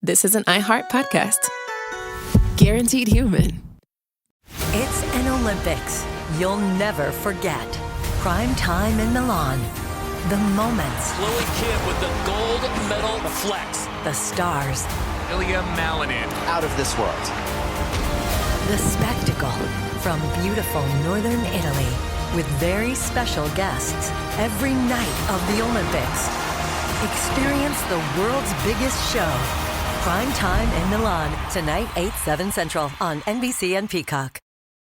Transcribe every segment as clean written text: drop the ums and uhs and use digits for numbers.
this is an iHeart podcast. Guaranteed human. It's an Olympics you'll never forget. Prime time in Milan. The moments. Chloe Kim with the gold medal flex. The stars. Ilya Malinin. Out of this world. The spectacle from beautiful northern Italy with very special guests every night of the Olympics. Experience the world's biggest show. Prime time in Milan. Tonight, 8/7 Central on NBC and Peacock.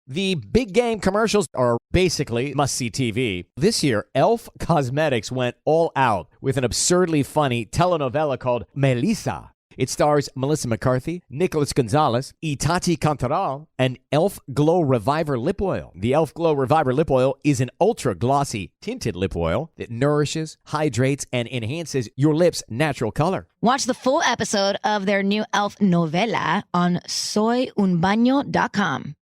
The big game commercials are basically must-see TV. This year, Elf Cosmetics went all out with an absurdly funny telenovela called Melissa. It stars Melissa McCarthy, Nicholas Gonzalez, Itati Cantoral, and Elf Glow Reviver Lip Oil. The Elf Glow Reviver Lip Oil is an ultra-glossy tinted lip oil that nourishes, hydrates, and enhances your lips' natural color. Watch the full episode of their new Elf novela on soyunbaño.com.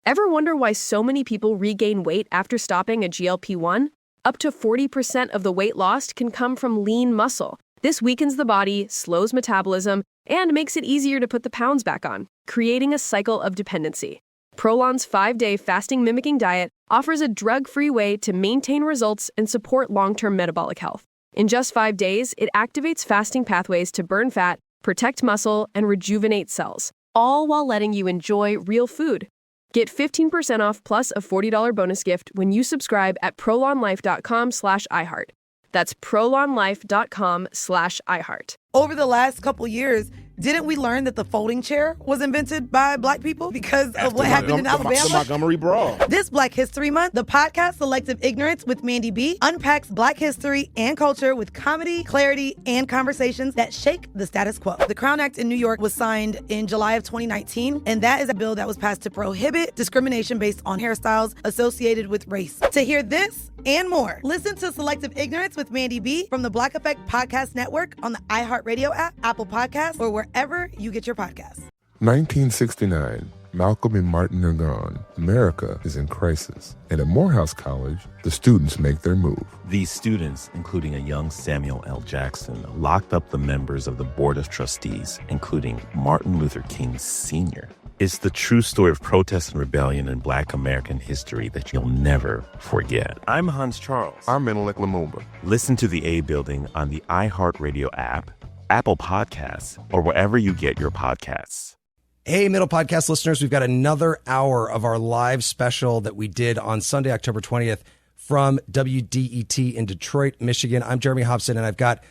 Ever wonder why so many people regain weight after stopping a GLP-1? Up to 40% of the weight lost can come from lean muscle. This weakens the body, slows metabolism, and makes it easier to put the pounds back on, creating a cycle of dependency. Prolon's 5-day fasting-mimicking diet offers a drug-free way to maintain results and support long-term metabolic health. In just 5 days, it activates fasting pathways to burn fat, protect muscle, and rejuvenate cells, all while letting you enjoy real food. Get 15% off plus a $40 bonus gift when you subscribe at prolonlife.com/iHeart. That's prolonlife.com/iHeart. Over the last couple years, didn't we learn that the folding chair was invented by Black people because of what happened in Alabama? The Montgomery Brawl. This Black History Month, the podcast Selective Ignorance with Mandy B unpacks Black history and culture with comedy, clarity, and conversations that shake the status quo. The Crown Act in New York was signed in July of 2019, and that is a bill that was passed to prohibit discrimination based on hairstyles associated with race. To hear this and more, listen to Selective Ignorance with Mandy B from the Black Effect Podcast Network on the iHeartRadio app, Apple Podcasts, or wherever you get your podcasts. 1969. Malcolm and Martin are gone. America is in crisis. And at Morehouse College, the students make their move. These students, including a young Samuel L. Jackson, locked up the members of the Board of Trustees, including Martin Luther King Sr. It's the true story of protest and rebellion in Black American history that you'll never forget. I'm Hans Charles. I'm Menelik Lumumba. Listen to The A Building on the iHeartRadio app, Apple Podcasts, or wherever you get your podcasts. Hey, Middle Podcast listeners, we've got another hour of our live special that we did on Sunday, October 20th from WDET in Detroit, Michigan. I'm Jeremy Hobson, and I've got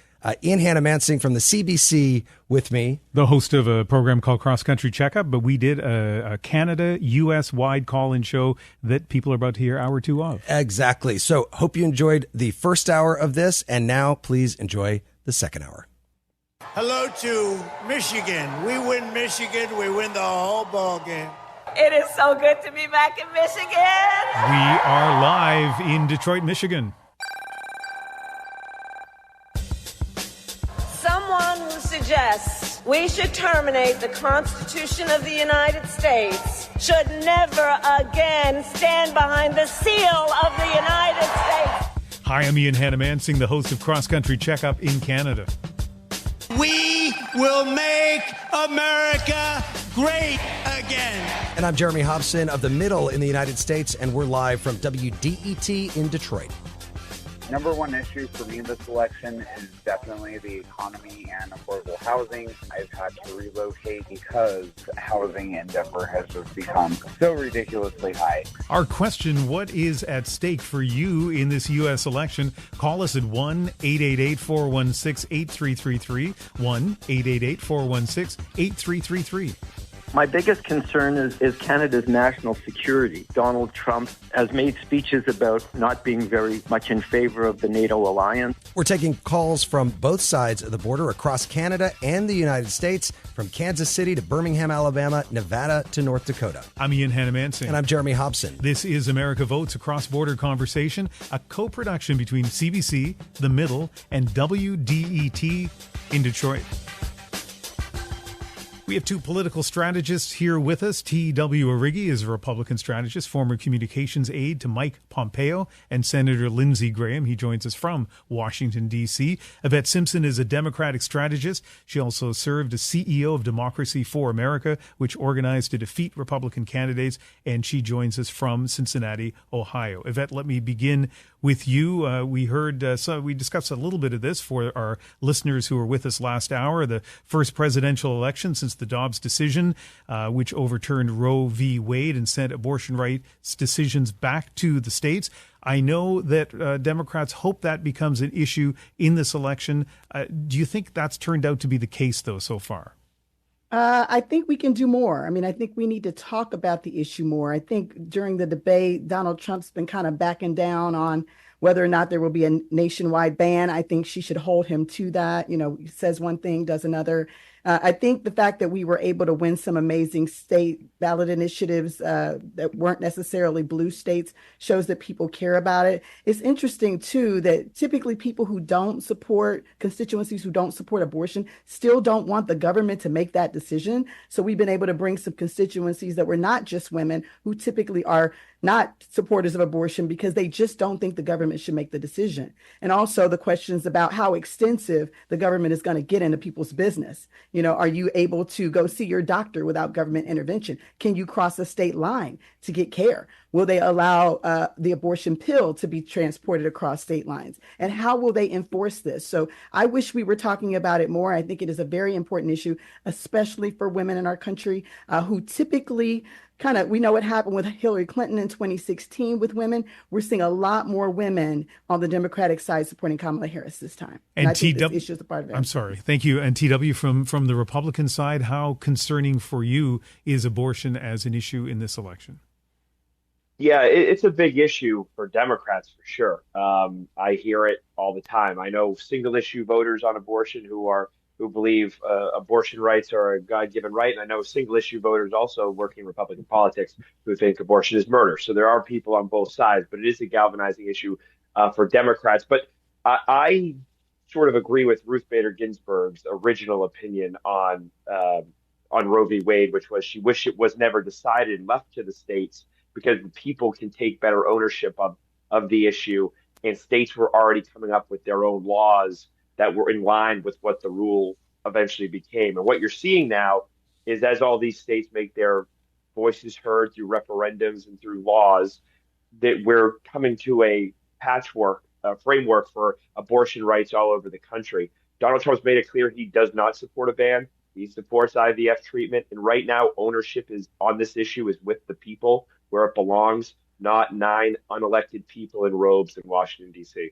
Ian Hanomansing from the CBC with me. The host of a program called Cross Country Checkup, but we did a Canada-U.S.-wide call-in show that people are about to hear hour 2 of. Exactly. So hope you enjoyed the first hour of this, and now please enjoy the second hour. Hello to Michigan. We win Michigan, we win the whole ball game. It is so good to be back in Michigan. We are live in Detroit, Michigan. Someone who suggests we should terminate the Constitution of the United States should never again stand behind the seal of the United States. Hi, I'm Ian Hanomansing, the host of Cross Country Checkup in Canada. We will make America great again. And I'm Jeremy Hobson of the Middle in the United States, and we're live from WDET in Detroit. Number one issue for me in this election is definitely the economy and affordable housing. I've had to relocate because housing in Denver has just become so ridiculously high. Our question, what is at stake for you in this U.S. election? Call us at 1-888-416-8333, 1-888-416-8333. My biggest concern is Canada's national security. Donald Trump has made speeches about not being very much in favor of the NATO alliance. We're taking calls from both sides of the border across Canada and the United States, from Kansas City to Birmingham, Alabama, Nevada to North Dakota. I'm Ian Hanomansing. And I'm Jeremy Hobson. This is America Votes, a cross-border conversation, a co-production between CBC, The Middle, and WDET in Detroit. We have two political strategists here with us. T.W. Arrighi is a Republican strategist, former communications aide to Mike Pompeo, and Senator Lindsey Graham. He joins us from Washington, D.C. Yvette Simpson is a Democratic strategist. She also served as CEO of Democracy for America, which organized to defeat Republican candidates, and she joins us from Cincinnati, Ohio. Yvette, let me begin with you. We discussed a little bit of this for our listeners who were with us last hour. The first presidential election since the Dobbs decision, which overturned Roe v. Wade and sent abortion rights decisions back to the states. I know that Democrats hope that becomes an issue in this election. Do you think that's turned out to be the case, though, so far? I think we can do more. I mean, I think we need to talk about the issue more. I think during the debate, Donald Trump's been kind of backing down on whether or not there will be a nationwide ban. I think she should hold him to that. He says one thing, does another. I think the fact that we were able to win some amazing state ballot initiatives that weren't necessarily blue states shows that people care about it. It's interesting, too, that typically people who don't support, constituencies who don't support abortion, still don't want the government to make that decision. So we've been able to bring some constituencies that were not just women who typically are not supporters of abortion because they just don't think the government should make the decision. And also the questions about how extensive the government is going to get into people's business. Are you able to go see your doctor without government intervention? Can you cross a state line to get care? Will they allow the abortion pill to be transported across state lines? And how will they enforce this? So I wish we were talking about it more. I think it is a very important issue, especially for women in our country who typically we know what happened with Hillary Clinton in 2016 with women. We're seeing a lot more women on the Democratic side supporting Kamala Harris this time. And I think this issue is a part of it. I'm sorry. Thank you. And TW, from the Republican side, how concerning for you is abortion as an issue in this election? Yeah, it's a big issue for Democrats for sure. I hear it all the time. I know single issue voters on abortion who believe abortion rights are a God-given right. And I know single-issue voters also working in Republican politics who think abortion is murder. So there are people on both sides, but it is a galvanizing issue for Democrats. But I sort of agree with Ruth Bader Ginsburg's original opinion on Roe v. Wade, which was she wished it was never decided and left to the states because the people can take better ownership of the issue. And states were already coming up with their own laws that were in line with what the rule eventually became. And what you're seeing now is as all these states make their voices heard through referendums and through laws, that we're coming to a patchwork framework for abortion rights all over the country. Donald Trump's made it clear he does not support a ban. He supports IVF treatment. And right now, ownership is on this issue is with the people where it belongs, not 9 unelected people in robes in Washington, D.C.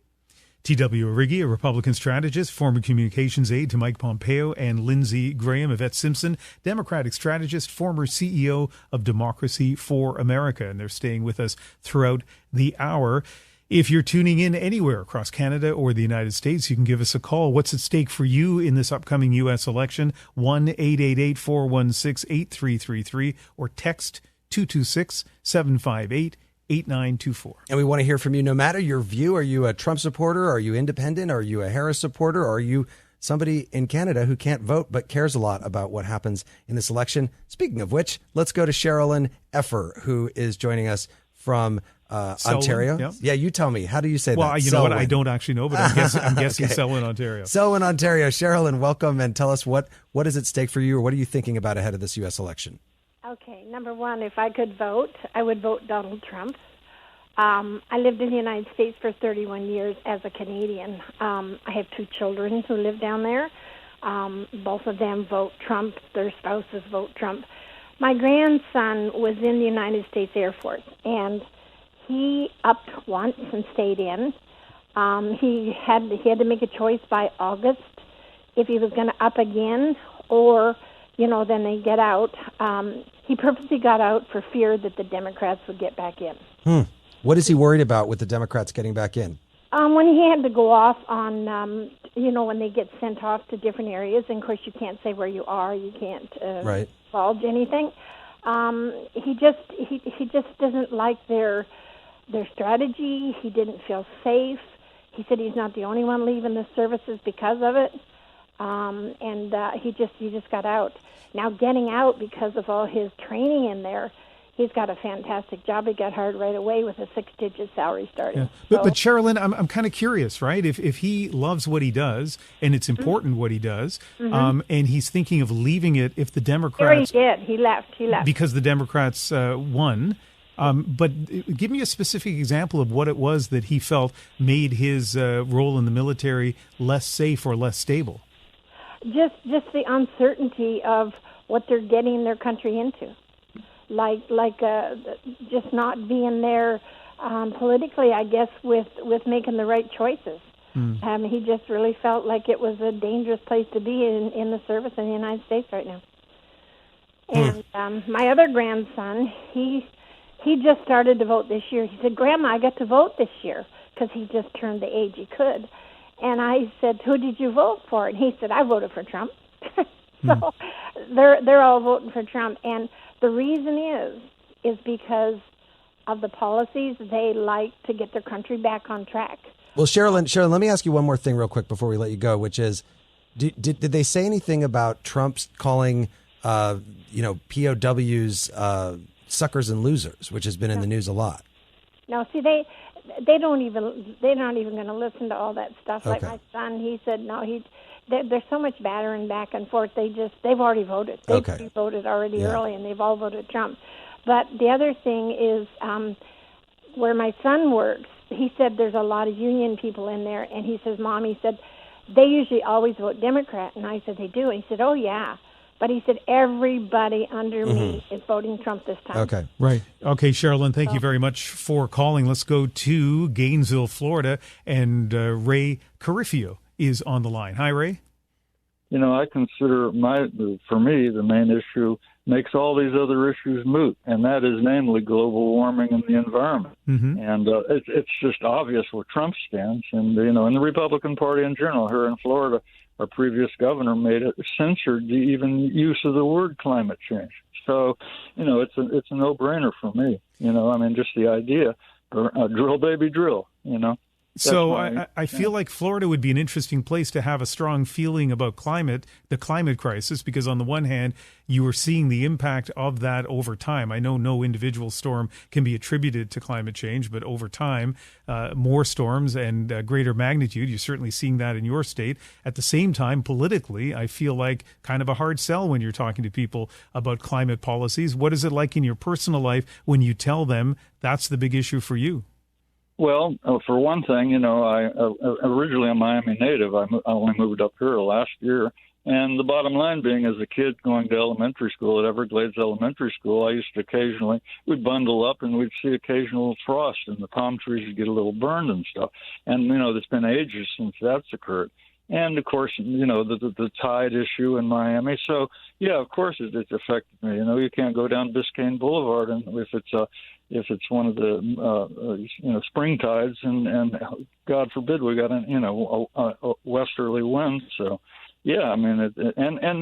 T.W. Arrighi, a Republican strategist, former communications aide to Mike Pompeo, and Lindsey Graham. Yvette Simpson, Democratic strategist, former CEO of Democracy for America. And they're staying with us throughout the hour. If you're tuning in anywhere across Canada or the United States, you can give us a call. What's at stake for you in this upcoming U.S. election? 1-888-416-8333 or text 226-758-8924. And we want to hear from you no matter your view. Are you a Trump supporter? Are you independent? Are you a Harris supporter? Or are you somebody in Canada who can't vote but cares a lot about what happens in this election? Speaking of which, let's go to Sherilyn Effer, who is joining us from Ontario. Yeah. Yeah, you tell me. How do you say that? Well, you know what? I don't actually know, but I'm guessing Okay. Selwyn, Ontario. Selwyn, Ontario. Sherilyn, welcome, and tell us what is at stake for you, or what are you thinking about ahead of this U.S. election? Okay, number one, if I could vote, I would vote Donald Trump. I lived in the United States for 31 years as a Canadian. I have 2 children who live down there. Both of them vote Trump. Their spouses vote Trump. My grandson was in the United States Air Force, and he upped once and stayed in. He had to make a choice by August if he was going to up again or, then they get out. He purposely got out for fear that the Democrats would get back in. What is he worried about with the Democrats getting back in? When he had to go off on, when they get sent off to different areas, and of course you can't say where you are, you can't divulge anything. He just doesn't like their strategy. He didn't feel safe. He said he's not the only one leaving the services because of it, and he just got out. Now getting out because of all his training in there, he's got a fantastic job. He got hired right away with a 6-digit salary starting. Yeah. But Sherilyn, I'm kind of curious, right? If he loves what he does and it's important what he does, and he's thinking of leaving it if the Democrats... He did. He left. Because the Democrats won. But give me a specific example of what it was that he felt made his role in the military less safe or less stable. Just the uncertainty of what they're getting their country into. Like just not being there politically, I guess, with making the right choices. He just really felt like it was a dangerous place to be in the service in the United States right now. And my other grandson, he just started to vote this year. He said, "Grandma, I got to vote this year," because he just turned the age he could. And I said, "Who did you vote for?" And he said, "I voted for Trump." So they're all voting for Trump. And the reason is because of the policies. They like to get their country back on track. Well, Sherilyn, let me ask you one more thing real quick before we let you go, which is, did they say anything about Trump's calling, POWs suckers and losers, which has been in the news a lot? No, see, they're not even going to listen to all that stuff. Like my son, he said, no, there's so much battering back and forth. They've already voted. They voted already early, and they've all voted Trump. But the other thing is where my son works, he said there's a lot of union people in there, and he says, Mom, he said, they usually always vote Democrat. And I said, they do. And he said, oh, yeah. But he said, everybody under me is voting Trump this time. Okay. Right. Okay, Sherilyn, thank you very much for calling. Let's go to Gainesville, Florida, and Ray Carifio is on the line. Hi, Ray. I consider for me, the main issue makes all these other issues moot, and that is namely global warming and the environment. And it's just obvious where Trump stands, and in the Republican Party in general. Here in Florida, our previous governor made it censored the even use of the word climate change. So, it's a no-brainer for me. Just the idea, drill baby drill. So I feel like Florida would be an interesting place to have a strong feeling about the climate crisis, because on the one hand, you are seeing the impact of that over time. I know no individual storm can be attributed to climate change, but over time, more storms and greater magnitude, you're certainly seeing that in your state. At the same time, politically, I feel like kind of a hard sell when you're talking to people about climate policies. What is it like in your personal life when you tell them that's the big issue for you? Well, for one thing, I originally I'm Miami native. I only moved up here last year. And the bottom line being, as a kid going to elementary school at Everglades Elementary School, I used to we'd bundle up and we'd see occasional frost and the palm trees would get a little burned and stuff. And, it's been ages since that's occurred. And, of course, the tide issue in Miami. So, yeah, of course it's affected me. You can't go down Biscayne Boulevard and if it's one of the spring tides, and God forbid we got a westerly wind. So yeah, and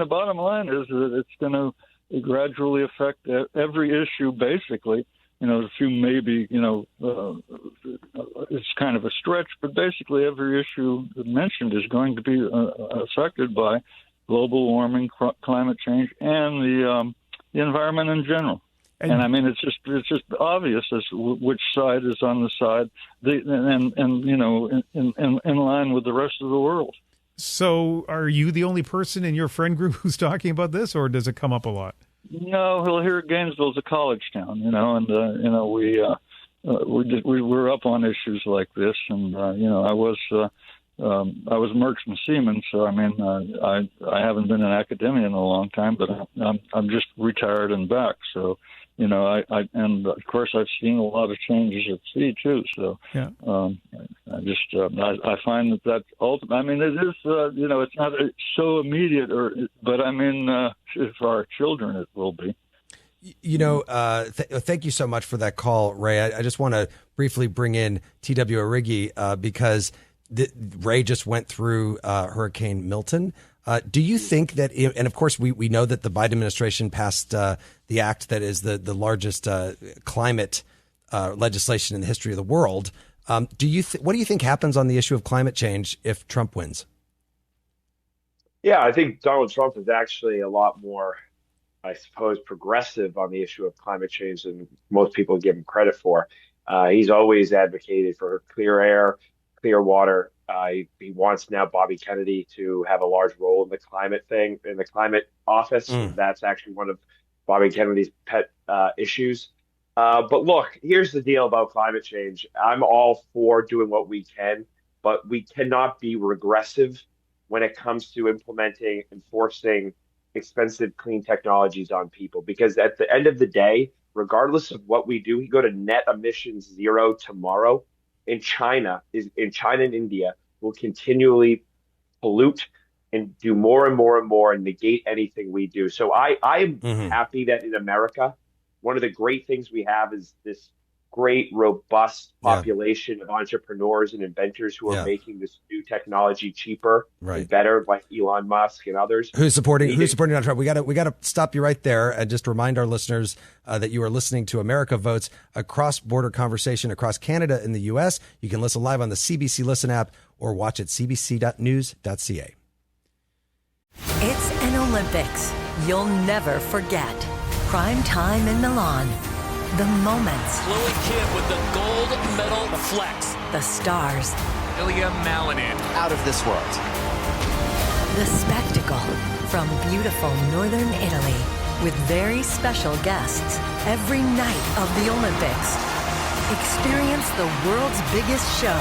the bottom line is that it's going to gradually affect every issue. Basically, a few maybe it's kind of a stretch, but basically every issue mentioned is going to be affected by global warming, climate change, and the environment in general. And it's just obvious as which side is on the side, in line with the rest of the world. So, are you the only person in your friend group who's talking about this, or does it come up a lot? No, here Gainesville's a college town, we're up on issues like this, and I was a merchant seaman, so I haven't been in academia in a long time, but I'm just retired and back, so. And of course I've seen a lot of changes at sea too. So yeah. I find that ultimately, it is it's not so immediate, but for our children it will be. Thank you so much for that call, Ray. I just want to briefly bring in T.W. Arrighi because Ray just went through Hurricane Milton. Do you think that, and of course we know that the Biden administration passed the act that is the largest climate legislation in the history of the world. What do you think happens on the issue of climate change if Trump wins? Yeah, I think Donald Trump is actually a lot more I suppose, progressive on the issue of climate change than most people give him credit for. He's always advocated for clear air, clear water. He wants now Bobby Kennedy to have a large role in the climate thing, in the climate office. That's actually one of Bobby Kennedy's pet issues. But look, here's the deal about climate change. I'm all for doing what we can, but we cannot be regressive when it comes to implementing, enforcing expensive clean technologies on people. Because at the end of the day, regardless of what we do, we go to net emissions zero tomorrow. In China and India will continually pollute and do more and more and more and negate anything we do. So I am happy that in America, one of the great things we have is this great, robust population of entrepreneurs and inventors who are making this new technology cheaper and better, like Elon Musk and others. Who's supporting Donald Trump? We got to stop you right there and just remind our listeners that you are listening to America Votes, a cross-border conversation across Canada and the U.S. You can listen live on the CBC Listen app or watch at cbc.news.ca. It's an Olympics you'll never forget. Prime time in Milan. The moments. Chloe Kim with the gold medal flex. The stars. Ilya Malinin. Out of this world. The spectacle from beautiful northern Italy with very special guests every night of the Olympics. Experience the world's biggest show.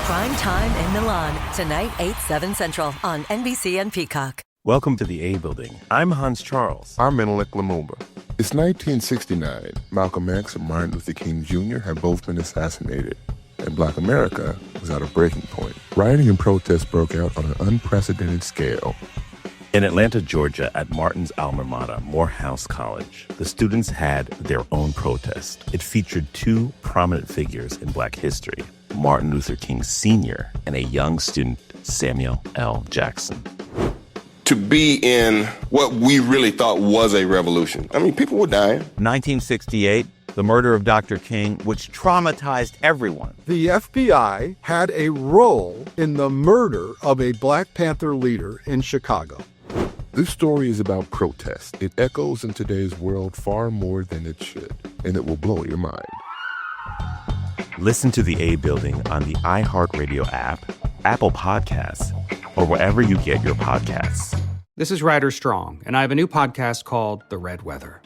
Prime time in Milan. Tonight, 8/7 Central on NBC and Peacock. Welcome to the A Building. I'm Hans Charles. I'm Menelik Lumumba. It's 1969. Malcolm X and Martin Luther King Jr. had both been assassinated, and Black America was at a breaking point. Rioting and protests broke out on an unprecedented scale. In Atlanta, Georgia, at Martin's alma mater, Morehouse College, the students had their own protest. It featured two prominent figures in Black history, Martin Luther King Sr. and a young student, Samuel L. Jackson. To be in what we really thought was a revolution. I mean, people were dying. 1968, the murder of Dr. King, which traumatized everyone. The FBI had a role in the murder of a Black Panther leader in Chicago. This story is about protest. It echoes in today's world far more than it should, and it will blow your mind. Listen to the A Building on the iHeartRadio app, Apple Podcasts, or wherever you get your podcasts. This is Ryder Strong, and I have a new podcast called The Red Weather.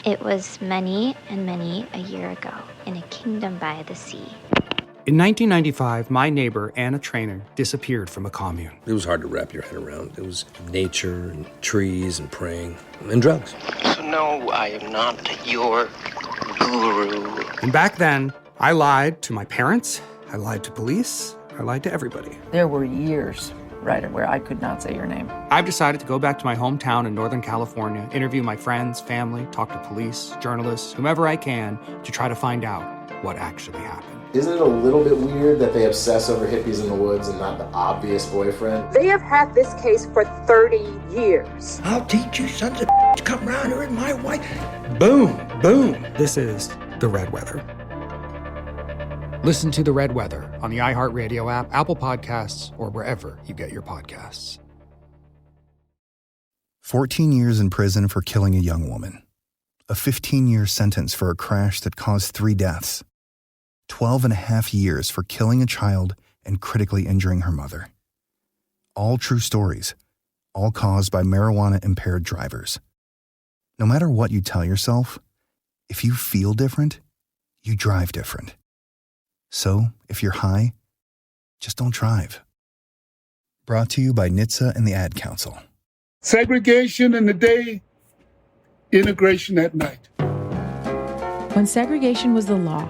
It was many and many a year ago in a kingdom by the sea. In 1995, my neighbor, Anna Trainer, disappeared from a commune. It was hard to wrap your head around. It was nature and trees and praying and drugs. So no, I am not your guru. And back then, I lied to my parents, I lied to police, I lied to everybody. There were years, Ryder, where I could not say your name. I've decided to go back to my hometown in Northern California, interview my friends, family, talk to police, journalists, whomever I can, to try to find out what actually happened. Isn't it a little bit weird that they obsess over hippies in the woods and not the obvious boyfriend? They have had this case for 30 years. I'll teach you sons of bitch, come around here with my wife. Boom, boom. This is The Red Weather. Listen to The Red Weather on the iHeartRadio app, Apple Podcasts, or wherever you get your podcasts. 14 years in prison for killing a young woman. A 15-year sentence for a crash that caused 3 deaths. 12 and a half years for killing a child and critically injuring her mother. All true stories, all caused by marijuana-impaired drivers. No matter what you tell yourself, if you feel different, you drive different. So, if you're high, just don't drive. Brought to you by NHTSA and the Ad Council. Segregation in the day, integration at night. When segregation was the law,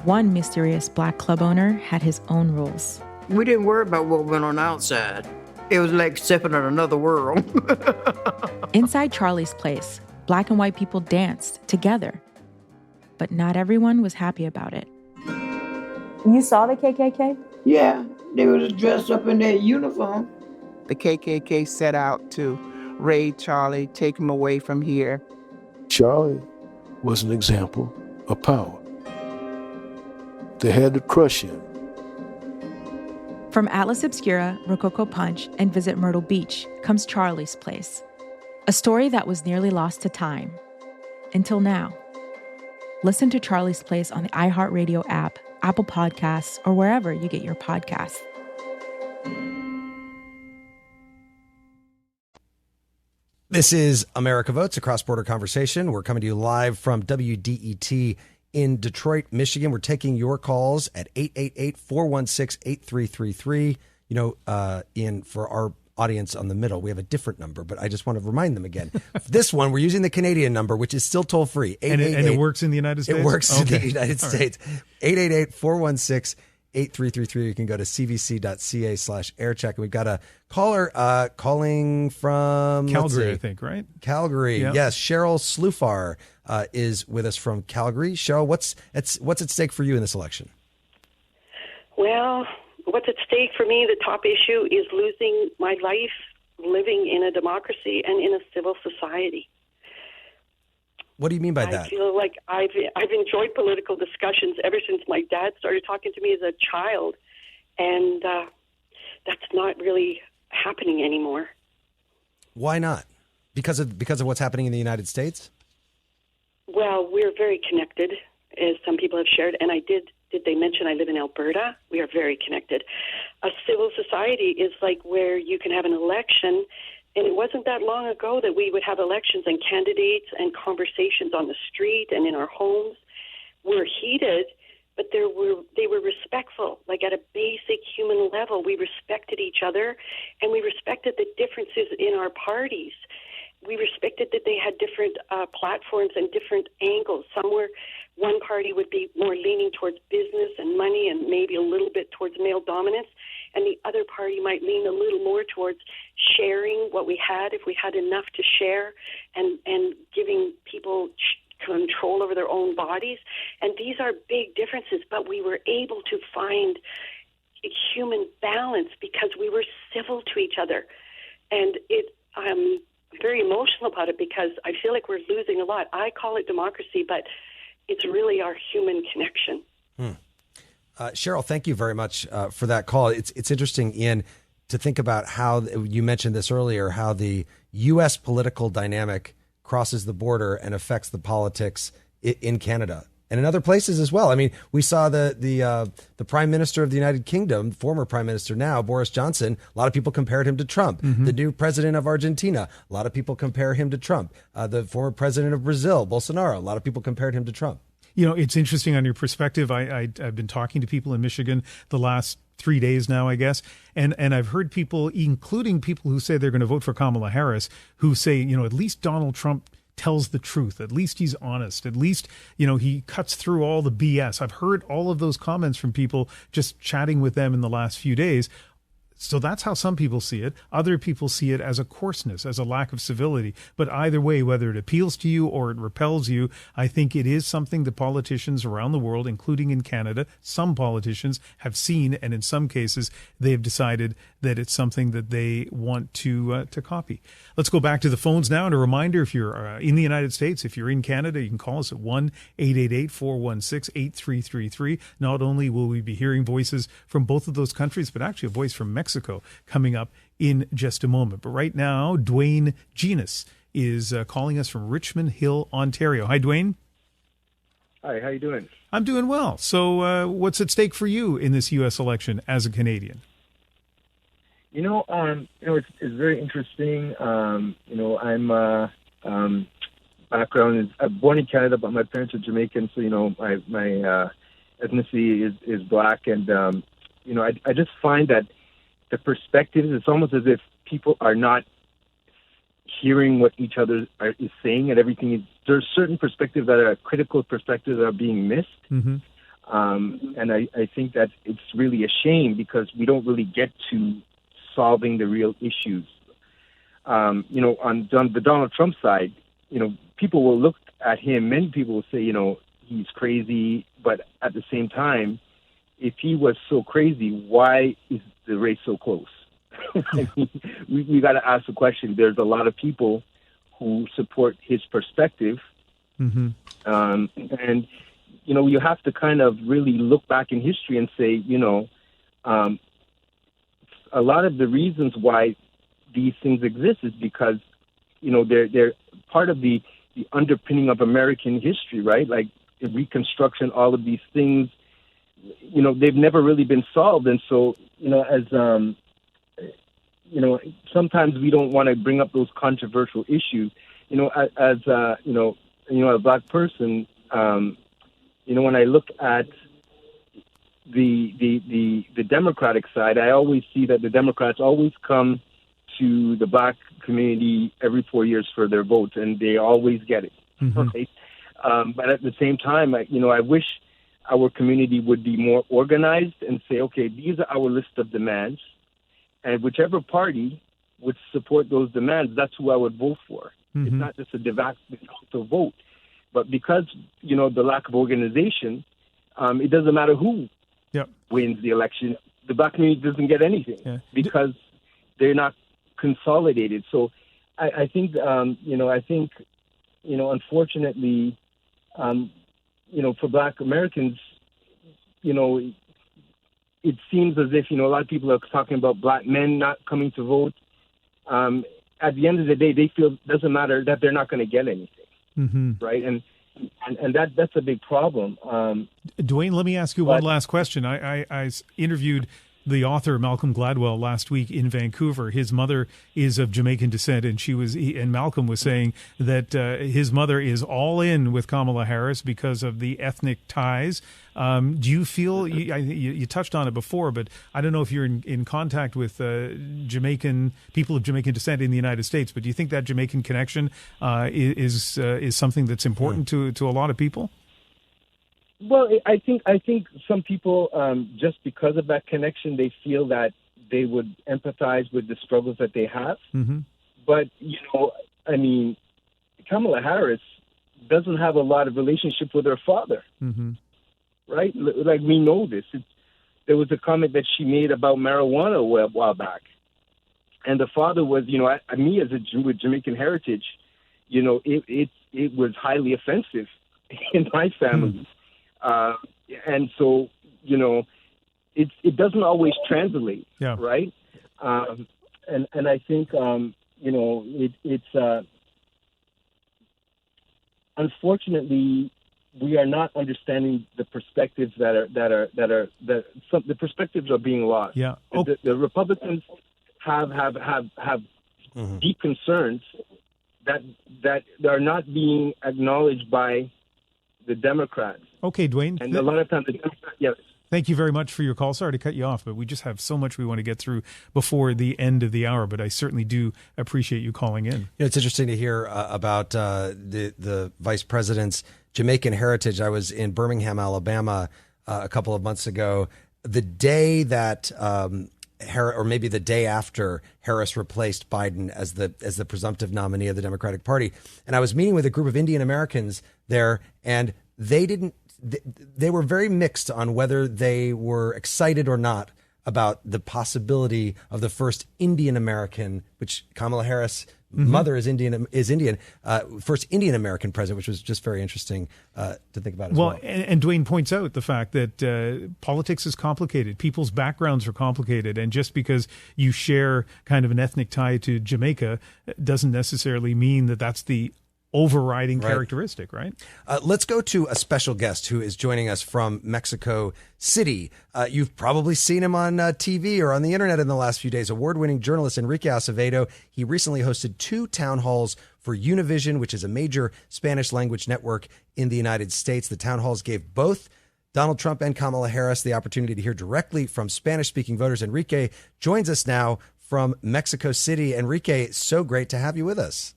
one mysterious Black club owner had his own rules. We didn't worry about what went on outside. It was like stepping in another world. Inside Charlie's Place, Black and white people danced together. But not everyone was happy about it. You saw the KKK? Yeah, they was dressed up in their uniform. The KKK set out to raid Charlie, take him away from here. Charlie was an example of power. They had to crush him. From Atlas Obscura, Rococo Punch, and Visit Myrtle Beach comes Charlie's Place. A story that was nearly lost to time. Until now. Listen to Charlie's Place on the iHeartRadio app, Apple Podcasts, or wherever you get your podcasts. This is America Votes, a cross-border conversation. We're coming to you live from WDET in Detroit, Michigan. We're taking your calls at 888-416-8333. You know, Ian, for our audience on the middle, we have a different number, but I just want to remind them again. This one, we're using the Canadian number, which is still toll-free. And it works in the United States? It works in the United States. 888-416-8333. You can go to cvc.ca/aircheck. And we've got a caller calling from Calgary, I think, right? Calgary. Yeah. Yes. Cheryl Slufar is with us from Calgary. Cheryl, what's at stake for you in this election? Well, what's at stake for me, the top issue is losing my life living in a democracy and in a civil society. What do you mean by that? I feel like I've enjoyed political discussions ever since my dad started talking to me as a child, and that's not really happening anymore. Why not? Because of what's happening in the United States? Well, we're very connected, as some people have shared, and did they mention I live in Alberta? We are very connected. A civil society is like where you can have an election. And it wasn't that long ago that we would have elections and candidates and conversations on the street and in our homes were heated, but they were respectful. Like at a basic human level, we respected each other, and we respected the differences in our parties. We respected that they had different platforms and different angles. One party would be more leaning towards business and money and maybe a little bit towards male dominance, and the other party might lean a little more towards sharing what we had, if we had enough to share, and giving people control over their own bodies. And these are big differences, but we were able to find a human balance because we were civil to each other. And I'm very emotional about it because I feel like we're losing a lot. I call it democracy, but it's really our human connection. Cheryl, thank you very much for that call. It's interesting, Ian, to think about how you mentioned this earlier, how the U.S. political dynamic crosses the border and affects the politics in Canada and in other places as well. I mean, we saw the Prime Minister of the United Kingdom, former Prime Minister now, Boris Johnson. A lot of people compared him to Trump. Mm-hmm. The new president of Argentina, a lot of people compare him to Trump. The former president of Brazil, Bolsonaro, a lot of people compared him to Trump. You know, it's interesting on your perspective. I've been talking to people in Michigan the last 3 days now, I guess. And I've heard people, including people who say they're going to vote for Kamala Harris, who say, you know, at least Donald Trump tells the truth. At least he's honest. At least, you know, he cuts through all the BS. I've heard all of those comments from people just chatting with them in the last few days. So that's how some people see it. Other people see it as a coarseness, as a lack of civility. But either way, whether it appeals to you or it repels you, I think it is something that politicians around the world, including in Canada, some politicians have seen, and in some cases, they've decided that it's something that they want to copy. Let's go back to the phones now. And a reminder, if you're in the United States, if you're in Canada, you can call us at 1-888-416-8333. Not only will we be hearing voices from both of those countries, but actually a voice from Mexico coming up in just a moment. But right now, Dwayne Genus is calling us from Richmond Hill, Ontario. Hi, Dwayne. Hi, how you doing? I'm doing well. So what's at stake for you in this U.S. election as a Canadian? It's very interesting. I'm background is I'm born in Canada, but my parents are Jamaican, so my ethnicity is black, and I just find that the perspectives, it's almost as if people are not hearing what each other is saying, and everything. There's certain perspectives that are critical perspectives that are being missed. Mm-hmm. And I think that it's really a shame because we don't really get to solving the real issues. On the Donald Trump side, people will look at him. Many people will say, he's crazy. But at the same time, if he was so crazy, why is the race so close? I mean, we got to ask the question. There's a lot of people who support his perspective. Mm-hmm. And you have to kind of really look back in history and say, a lot of the reasons why these things exist is because they're part of the underpinning of American history, right? Like Reconstruction, all of these things, they've never really been solved. And so, sometimes we don't want to bring up those controversial issues. As a Black person, when I look at the Democratic side, I always see that the Democrats always come to the Black community every 4 years for their votes, and they always get it. Mm-hmm. Right? But at the same time, I wish our community would be more organized and say, okay, these are our list of demands, and whichever party would support those demands, that's who I would vote for. Mm-hmm. It's not just a de facto vote. But because, the lack of organization, it doesn't matter who wins the election. The Black community doesn't get anything because they're not consolidated. So I think, unfortunately, for Black Americans, it seems as if, a lot of people are talking about Black men not coming to vote. At the end of the day, they feel it doesn't matter, that they're not going to get anything. Mm-hmm. Right. And that's a big problem. Dwayne, let me ask you one last question. I interviewed the author Malcolm Gladwell last week in Vancouver. His mother is of Jamaican descent, and and Malcolm was saying that his mother is all in with Kamala Harris because of the ethnic ties. Do you feel you touched on it before, but I don't know if you're in contact with Jamaican people of Jamaican descent in the United States, but do you think that Jamaican connection is something that's important to a lot of people? Well, I think some people, just because of that connection, they feel that they would empathize with the struggles that they have. Mm-hmm. But, Kamala Harris doesn't have a lot of relationship with her father, mm-hmm. right? Like, we know this. There was a comment that she made about marijuana a while back. And the father was, me as a Jew with Jamaican heritage, it was highly offensive in my family. Mm. And so, it doesn't always translate, right? And I think, it's unfortunately, we are not understanding the perspectives the perspectives are being lost. Yeah. The Republicans have mm-hmm. deep concerns that are not being acknowledged by the Democrats. Okay, Dwayne. And a lot of times the Democrats, yes. Thank you very much for your call. Sorry to cut you off, but we just have so much we want to get through before the end of the hour. But I certainly do appreciate you calling in. It's interesting to hear about the vice president's Jamaican heritage. I was in Birmingham, Alabama, a couple of months ago. The day that or maybe the day after Harris replaced Biden as the presumptive nominee of the Democratic Party, and I was meeting with a group of Indian Americans there, and they were very mixed on whether they were excited or not about the possibility of the first Indian American, which Kamala Harris' mm-hmm. mother is Indian, first Indian American president, which was just very interesting to think about as well. And Dwayne points out the fact that politics is complicated. People's backgrounds are complicated. And just because you share kind of an ethnic tie to Jamaica doesn't necessarily mean that that's the overriding characteristic, right? Let's go to a special guest who is joining us from Mexico City. You've probably seen him on TV or on the internet in the last few days. Award-winning journalist Enrique Acevedo. He recently hosted 2 town halls for Univision, which is a major Spanish language network in the United States. The town halls gave both Donald Trump and Kamala Harris the opportunity to hear directly from Spanish-speaking voters. Enrique joins us now from Mexico City. Enrique, so great to have you with us.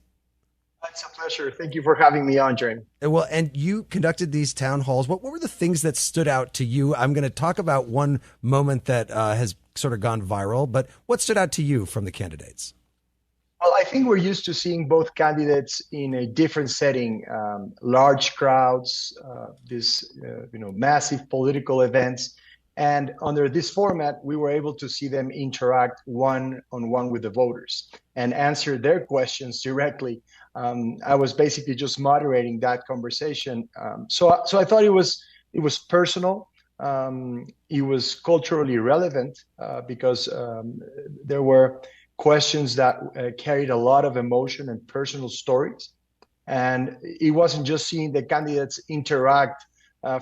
It's a pleasure. Thank you for having me on, Jeremy. Well, and you conducted these town halls. What were the things that stood out to you? I'm going to talk about one moment that has sort of gone viral, but what stood out to you from the candidates? Well, I think we're used to seeing both candidates in a different setting, large crowds, massive political events. And under this format, we were able to see them interact one-on-one with the voters and answer their questions directly. I was basically just moderating that conversation. So I thought it was personal. It was culturally relevant because there were questions that carried a lot of emotion and personal stories. And it wasn't just seeing the candidates interact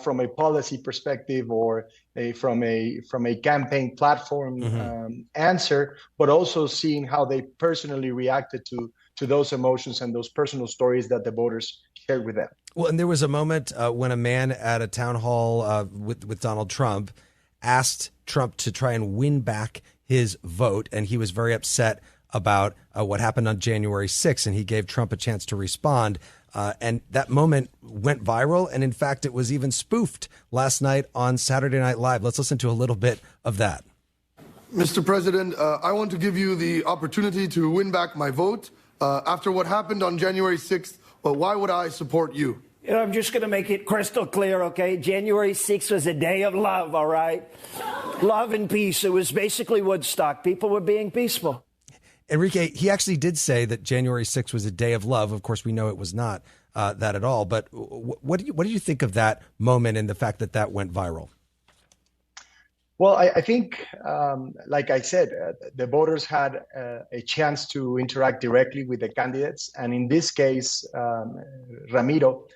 from a policy perspective or from a campaign platform answer, but also seeing how they personally reacted to those emotions and those personal stories that the voters shared with them. Well, and there was a moment when a man at a town hall with Donald Trump asked Trump to try and win back his vote, and he was very upset about what happened on January 6th, and he gave Trump a chance to respond. And that moment went viral, and in fact, it was even spoofed last night on Saturday Night Live. Let's listen to a little bit of that. Mr. President, I want to give you the opportunity to win back my vote. After what happened on January 6th, why would I support you? You know, I'm just going to make it crystal clear, okay? January 6th was a day of love, all right? Love and peace. It was basically Woodstock. People were being peaceful. Enrique, he actually did say that January 6th was a day of love. Of course, we know it was not that at all. But what do you think of that moment and the fact that that went viral? Well, I think, like I said, the voters had a chance to interact directly with the candidates. And in this case, Ramiro,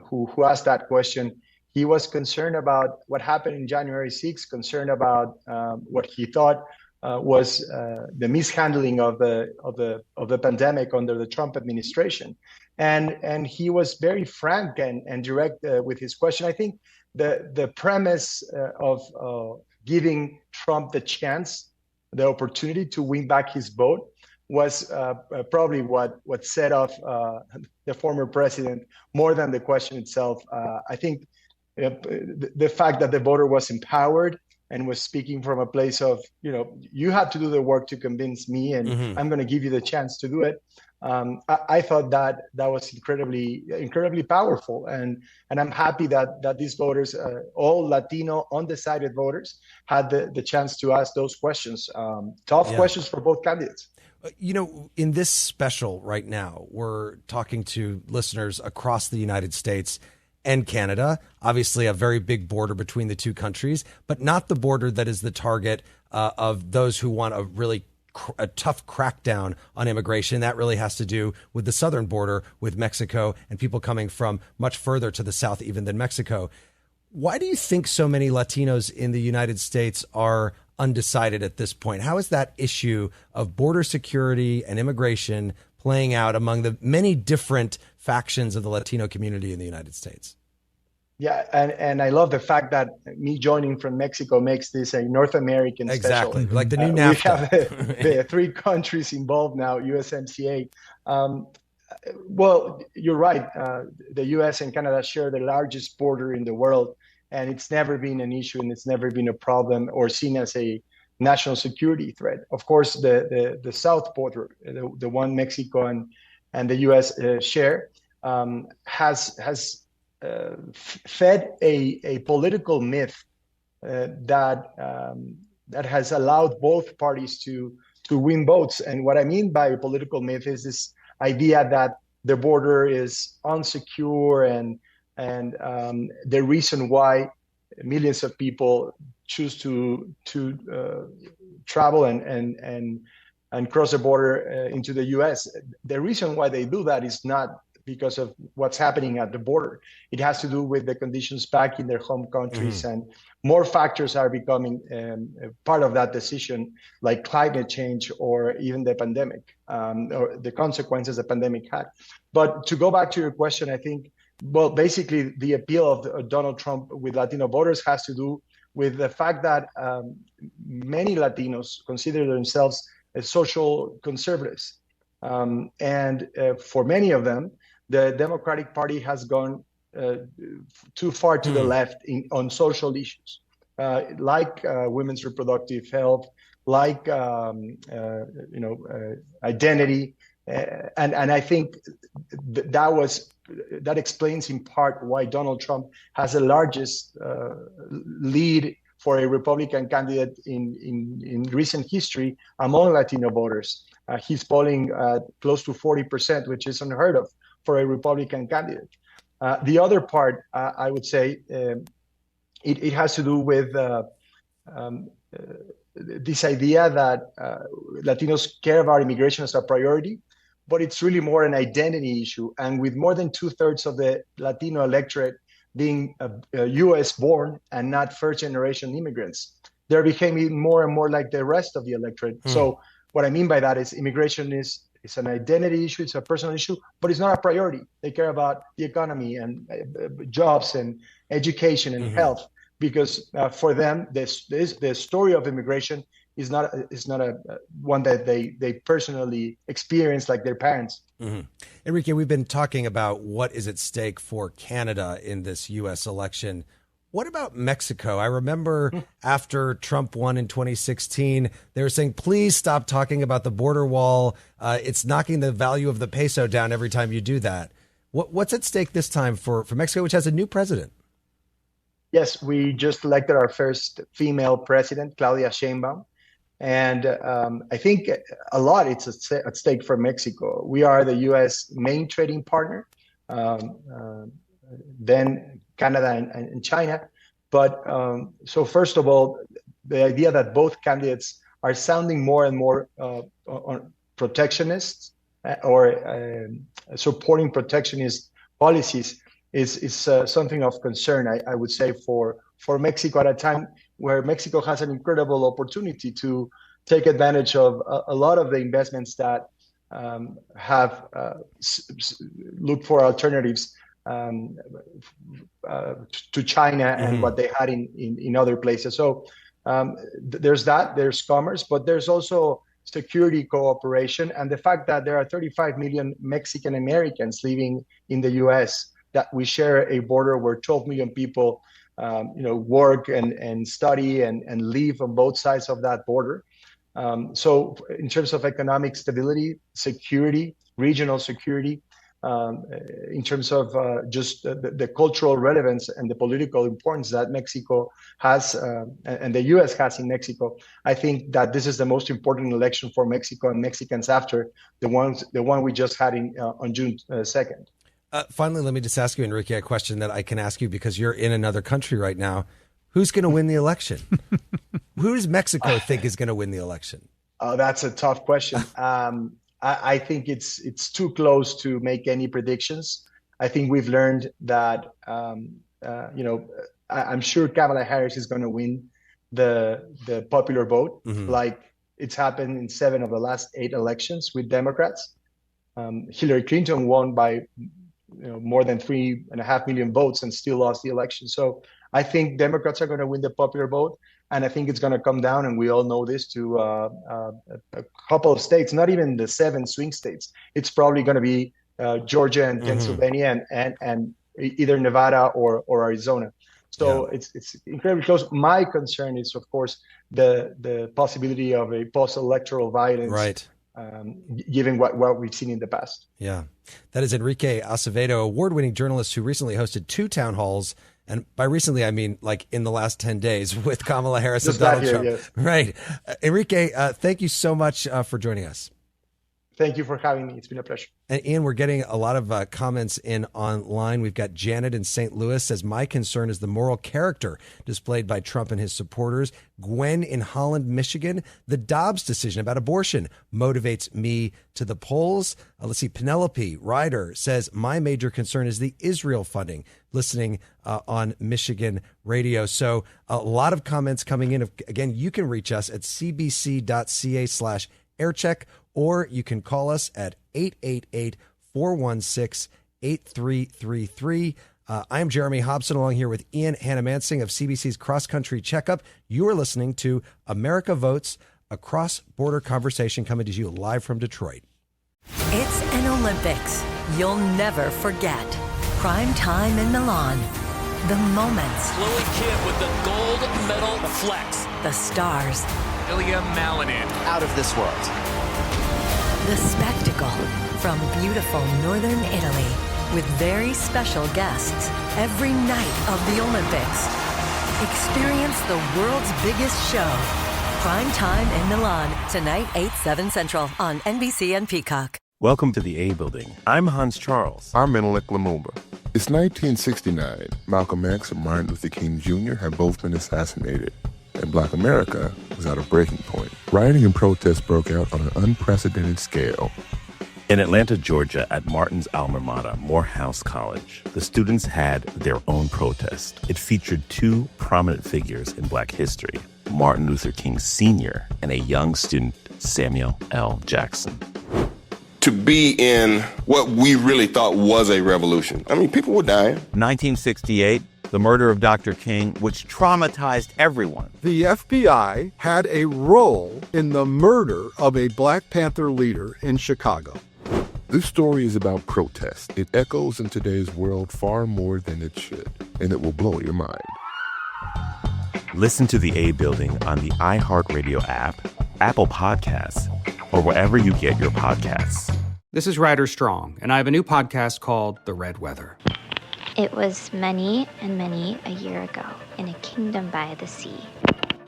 who asked that question, he was concerned about what happened in January 6th, concerned about what he thought was the mishandling of the pandemic under the Trump administration. And he was very frank and direct with his question. I think the premise of giving Trump the chance, the opportunity to win back his vote was probably what set off the former president more than the question itself. I think the fact that the voter was empowered and was speaking from a place of, you have to do the work to convince me, and I'm going to give you the chance to do it. I thought that was incredibly powerful, and I'm happy that these voters, all Latino undecided voters, had the chance to ask those questions, tough questions for both candidates. In this special right now, we're talking to listeners across the United States and Canada, obviously a very big border between the two countries, but not the border that is the target of those who want a tough crackdown on immigration. That really has to do with the southern border with Mexico and people coming from much further to the south even than Mexico. Why do you think so many Latinos in the United States are undecided at this point? How is that issue of border security and immigration playing out among the many different factions of the Latino community in the United States? Yeah, and I love the fact that me joining from Mexico makes this a North American special. Exactly, like the new NAFTA. We have the 3 countries involved now, USMCA. Well, you're right. The U.S. and Canada share the largest border in the world, and it's never been an issue, and it's never been a problem or seen as a national security threat. Of course, the south border, the one Mexico and the U.S. share, has fed a political myth that has allowed both parties to win votes. And what I mean by a political myth is this idea that the border is unsecure and the reason why millions of people choose to travel and cross the border into the U.S. The reason why they do that is not because of what's happening at the border. It has to do with the conditions back in their home countries, and more factors are becoming part of that decision, like climate change or even the pandemic, or the consequences the pandemic had. But to go back to your question, I think, well, basically the appeal of Donald Trump with Latino voters has to do with the fact that many Latinos consider themselves as social conservatives. And for many of them, the Democratic Party has gone too far to the left on social issues, like women's reproductive health, like identity, and I think that explains in part why Donald Trump has the largest lead for a Republican candidate in recent history among Latino voters. He's polling close to 40%, which is unheard of for a Republican candidate. The other part, I would say, it has to do with this idea that Latinos care about immigration as a priority, but it's really more an identity issue. And with more than 2/3 of the Latino electorate being U.S. born and not first-generation immigrants, they're becoming more and more like the rest of the electorate. So what I mean by that is immigration is an identity issue, it's a personal issue, but it's not a priority. They care about the economy and jobs and education and health, because for them, the story of immigration is not a one that they personally experience like their parents. Enrique, we've been talking about what is at stake for Canada in this U.S. election. What about Mexico? I remember after Trump won in 2016, they were saying, please stop talking about the border wall. It's knocking the value of the peso down every time you do that. What's at stake this time for Mexico, which has a new president? Yes, we just elected our first female president, Claudia Sheinbaum. And I think a lot it's at stake for Mexico. We are the U.S. main trading partner, then Canada and China. But so first of all, the idea that both candidates are sounding more and more on protectionists or supporting protectionist policies is something of concern, I would say, for Mexico at a time where Mexico has an incredible opportunity to take advantage of a lot of the investments that have looked for alternatives to China and what they had in other places. So there's commerce, but there's also security cooperation, and the fact that there are 35 million Mexican Americans living in the U.S., that we share a border where 12 million people work and study and live on both sides of that border. So in terms of economic stability, security, regional security, in terms of just the cultural relevance and the political importance that Mexico has and the U.S. has in Mexico, I think that this is the most important election for Mexico and Mexicans after the one we just had on June 2nd. Finally, let me just ask you, Enrique, a question that I can ask you because you're in another country right now. Who's going to win the election? Who does Mexico think is going to win the election? That's a tough question. I think it's too close to make any predictions. I think we've learned that, I'm sure Kamala Harris is going to win the popular vote, like it's happened in 7 of the last 8 elections with Democrats. Hillary Clinton won by more than 3.5 million votes and still lost the election. So I think Democrats are going to win the popular vote. And I think it's going to come down, and we all know this, to a couple of states, not even the 7 swing states. It's probably going to be Georgia and Pennsylvania and either Nevada or Arizona. So it's incredibly close. My concern is, of course, the possibility of a post-electoral violence. Right. Given what we've seen in the past. Yeah. That is Enrique Acevedo, award-winning journalist who recently hosted 2 town halls. And by recently, I mean like in the last 10 days with Kamala Harris and Donald Trump. Yes. Right. Enrique, thank you so much for joining us. Thank you for having me. It's been a pleasure. And Ian, we're getting a lot of comments in online. We've got Janet in St. Louis says, my concern is the moral character displayed by Trump and his supporters. Gwen in Holland, Michigan, the Dobbs decision about abortion motivates me to the polls. Let's see, Penelope Ryder says, my major concern is the Israel funding, listening on Michigan radio. So a lot of comments coming in. Again, you can reach us at cbc.ca/aircheck, or you can call us at 888-416-8333. I am Jeremy Hobson, along here with Ian Hanomansing of CBC's Cross Country Checkup. You are listening to America Votes, a cross-border conversation coming to you live from Detroit. It's an Olympics you'll never forget. Prime time in Milan. The moments. Chloe Kim with the gold medal flex. The stars. Ilya Malinin. Out of this world. The spectacle from beautiful northern Italy with very special guests every night of the Olympics. Experience the world's biggest show. Prime time in Milan, tonight 8/7 Central on NBC and Peacock. Welcome to the A Building. I'm Hans Charles. I'm Menelik Lumumba. It's 1969. Malcolm X and Martin Luther King Jr. have both been assassinated. and Black America was at a breaking point. Rioting and protests broke out on an unprecedented scale. In Atlanta, Georgia, at Martin's alma mater, Morehouse College, the students had their own protest. It featured two prominent figures in Black history, Martin Luther King Sr. and a young student, Samuel L. Jackson. To be in what we really thought was a revolution. I mean, people were dying. 1968, the murder of Dr. King, which traumatized everyone. The FBI had a role in the murder of a Black Panther leader in Chicago. This story is about protest. It echoes in today's world far more than it should, and it will blow your mind. Listen to The A Building on the iHeartRadio app, Apple Podcasts, or wherever you get your podcasts. This is Ryder Strong, and I have a new podcast called The Red Weather. It was many and many a year ago in a kingdom by the sea.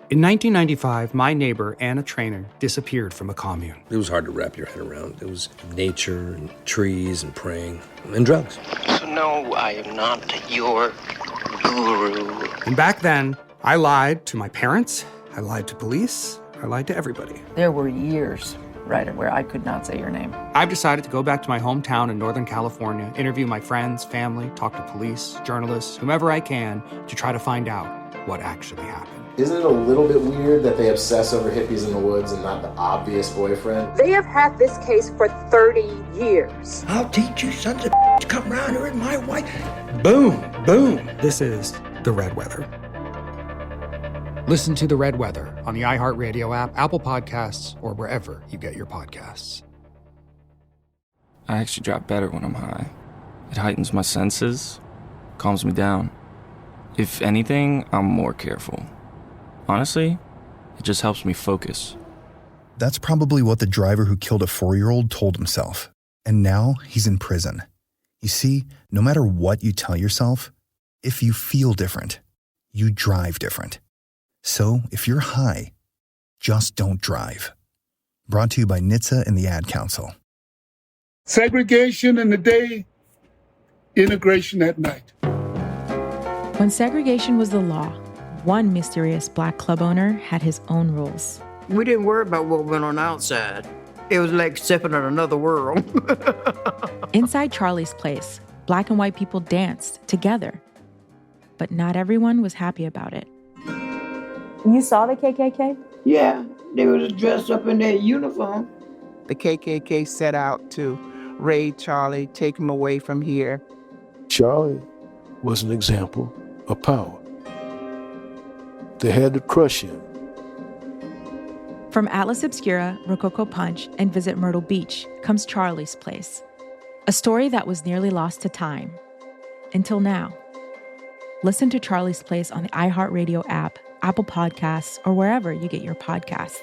In 1995, my neighbor, Anna Trainer, disappeared from a commune. It was hard to wrap your head around. It was nature and trees and praying and drugs. So no, I am not your guru. And back then, I lied to my parents, I lied to police, I lied to everybody. There were years, Ryder, where I could not say your name. I've decided to go back to my hometown in Northern California, interview my friends, family, talk to police, journalists, whomever I can, to try to find out what actually happened. Isn't it a little bit weird that they obsess over hippies in the woods and not the obvious boyfriend? They have had this case for 30 years. I'll teach you sons of to come around here and my wife. Boom, boom. This is The Red Weather. Listen to The Red Weather on the iHeartRadio app, Apple Podcasts, or wherever you get your podcasts. I actually drop better when I'm high. It heightens my senses, calms me down. If anything, I'm more careful. Honestly, it just helps me focus. That's probably what the driver who killed a 4-year-old told himself. And now he's in prison. You see, no matter what you tell yourself, if you feel different, you drive different. So if you're high, just don't drive. Brought to you by NHTSA and the Ad Council. Segregation in the day, integration at night. When segregation was the law, one mysterious Black club owner had his own rules. We didn't worry about what went on outside. It was like stepping in another world. Inside Charlie's place, Black and white people danced together. But not everyone was happy about it. You saw the KKK? Yeah, they was dressed up in their uniform. The KKK set out to raid Charlie, take him away from here. Charlie was an example of power. They had to crush him. From Atlas Obscura, Rococo Punch, and Visit Myrtle Beach comes Charlie's Place. A story that was nearly lost to time. Until now. Listen to Charlie's Place on the iHeartRadio app, Apple Podcasts, or wherever you get your podcasts.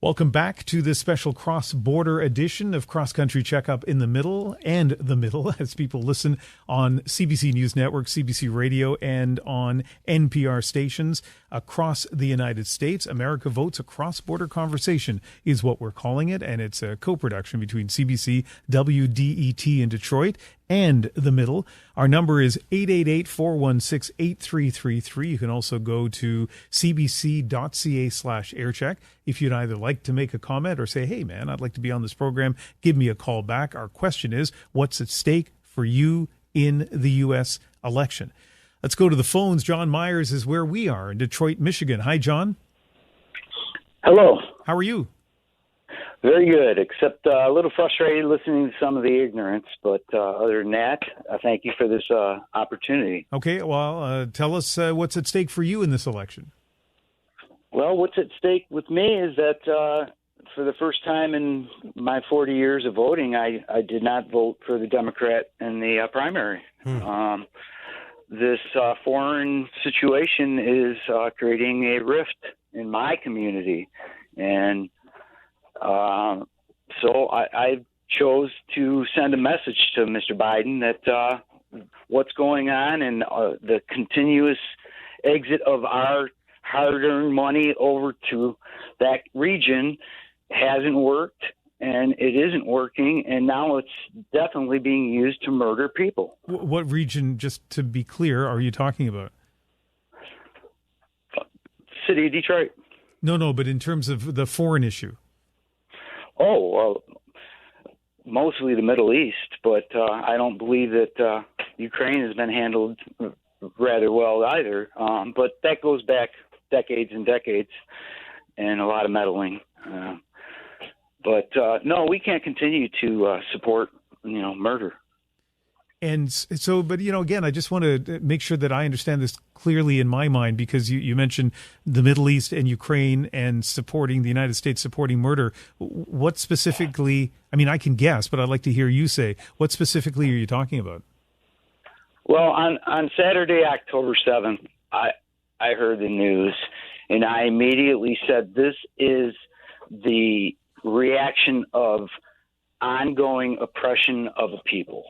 Welcome back to this special cross-border edition of Cross Country Checkup in the middle, as people listen on CBC News Network, CBC Radio, and on NPR stations across the United States. America Votes, a cross-border conversation is what we're calling it, and it's a co-production between CBC, WDET in Detroit, and the middle. Our number is 888-416-8333. You can also go to cbc.ca/aircheck if you'd either like to make a comment or say, hey, man, I'd like to be on this program. Give me a call back. Our question is, what's at stake for you in the U.S. election? Let's go to the phones. John Myers is where we are in Detroit, Michigan. Hi, John. Hello. How are you? Very good, except a little frustrated listening to some of the ignorance. But other than that, thank you for this opportunity. Okay, well, tell us what's at stake for you in this election. Well, what's at stake with me is that for the first time in my 40 years of voting, I did not vote for the Democrat in the primary. This foreign situation is creating a rift in my community. And so I chose to send a message to Mr. Biden that what's going on and the continuous exit of our hard-earned money over to that region hasn't worked, and it isn't working, and now it's definitely being used to murder people. What region, just to be clear, are you talking about? City of Detroit. No, but in terms of the foreign issue. Oh, well, mostly the Middle East, but I don't believe that Ukraine has been handled rather well either. But that goes back decades and decades, and a lot of meddling. But no, we can't continue to support, murder. And so, but, again, I just want to make sure that I understand this clearly in my mind, because you mentioned the Middle East and Ukraine and supporting the United States supporting murder. What specifically, I can guess, but I'd like to hear you say, what specifically are you talking about? Well, on Saturday, October 7th, I heard the news, and I immediately said, this is the reaction of ongoing oppression of a people.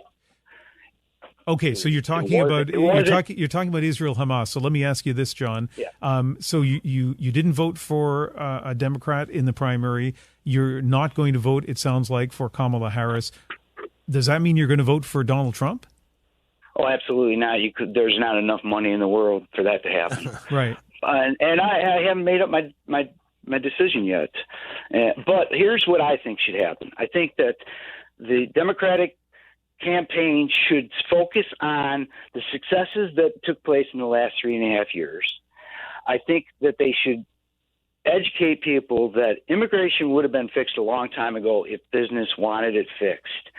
Okay, so you're talking about Israel Hamas. So let me ask you this, John. Yeah. So you didn't vote for a Democrat in the primary. You're not going to vote, it sounds like, for Kamala Harris. Does that mean you're going to vote for Donald Trump? Oh, absolutely not. There's not enough money in the world for that to happen. Right. And I haven't made up my decision yet. But here's what I think should happen. I think that the Democratic campaign should focus on the successes that took place in the last 3.5 years. I think that they should educate people that immigration would have been fixed a long time ago if business wanted it fixed.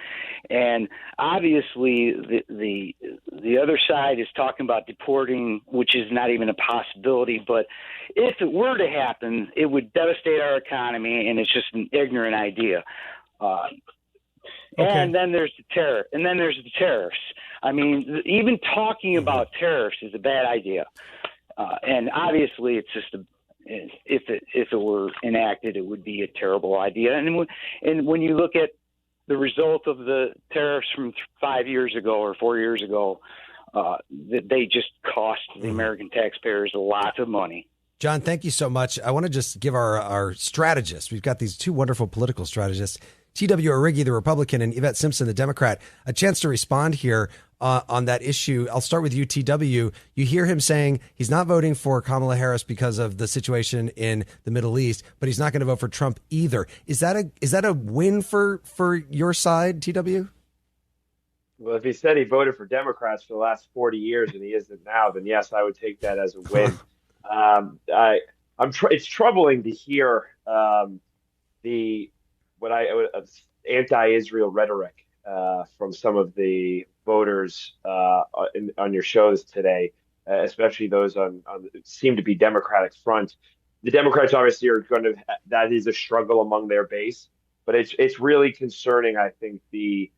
And obviously the other side is talking about deporting, which is not even a possibility. But if it were to happen, it would devastate our economy, and it's just an ignorant idea. Okay. And then there's the terror, and then there's the tariffs. Even talking about tariffs is a bad idea. And obviously, it's just if it were enacted, it would be a terrible idea. And when you look at the result of the tariffs from 5 years ago or 4 years ago, they just cost the American taxpayers a lot of money. John, thank you so much. I want to just give our strategists, we've got these two wonderful political strategists, T.W. Arrighi, the Republican, and Yvette Simpson, the Democrat, a chance to respond here on that issue. I'll start with you, T.W. You hear him saying he's not voting for Kamala Harris because of the situation in the Middle East, but he's not going to vote for Trump either. Is that a win for your side, T.W.? Well, if he said he voted for Democrats for the last 40 years and he isn't now, then yes, I would take that as a win. It's troubling to hear anti-Israel rhetoric from some of the voters on your shows today, especially those on seem to be Democratic front. The Democrats obviously are that is a struggle among their base, but it's really concerning. I think the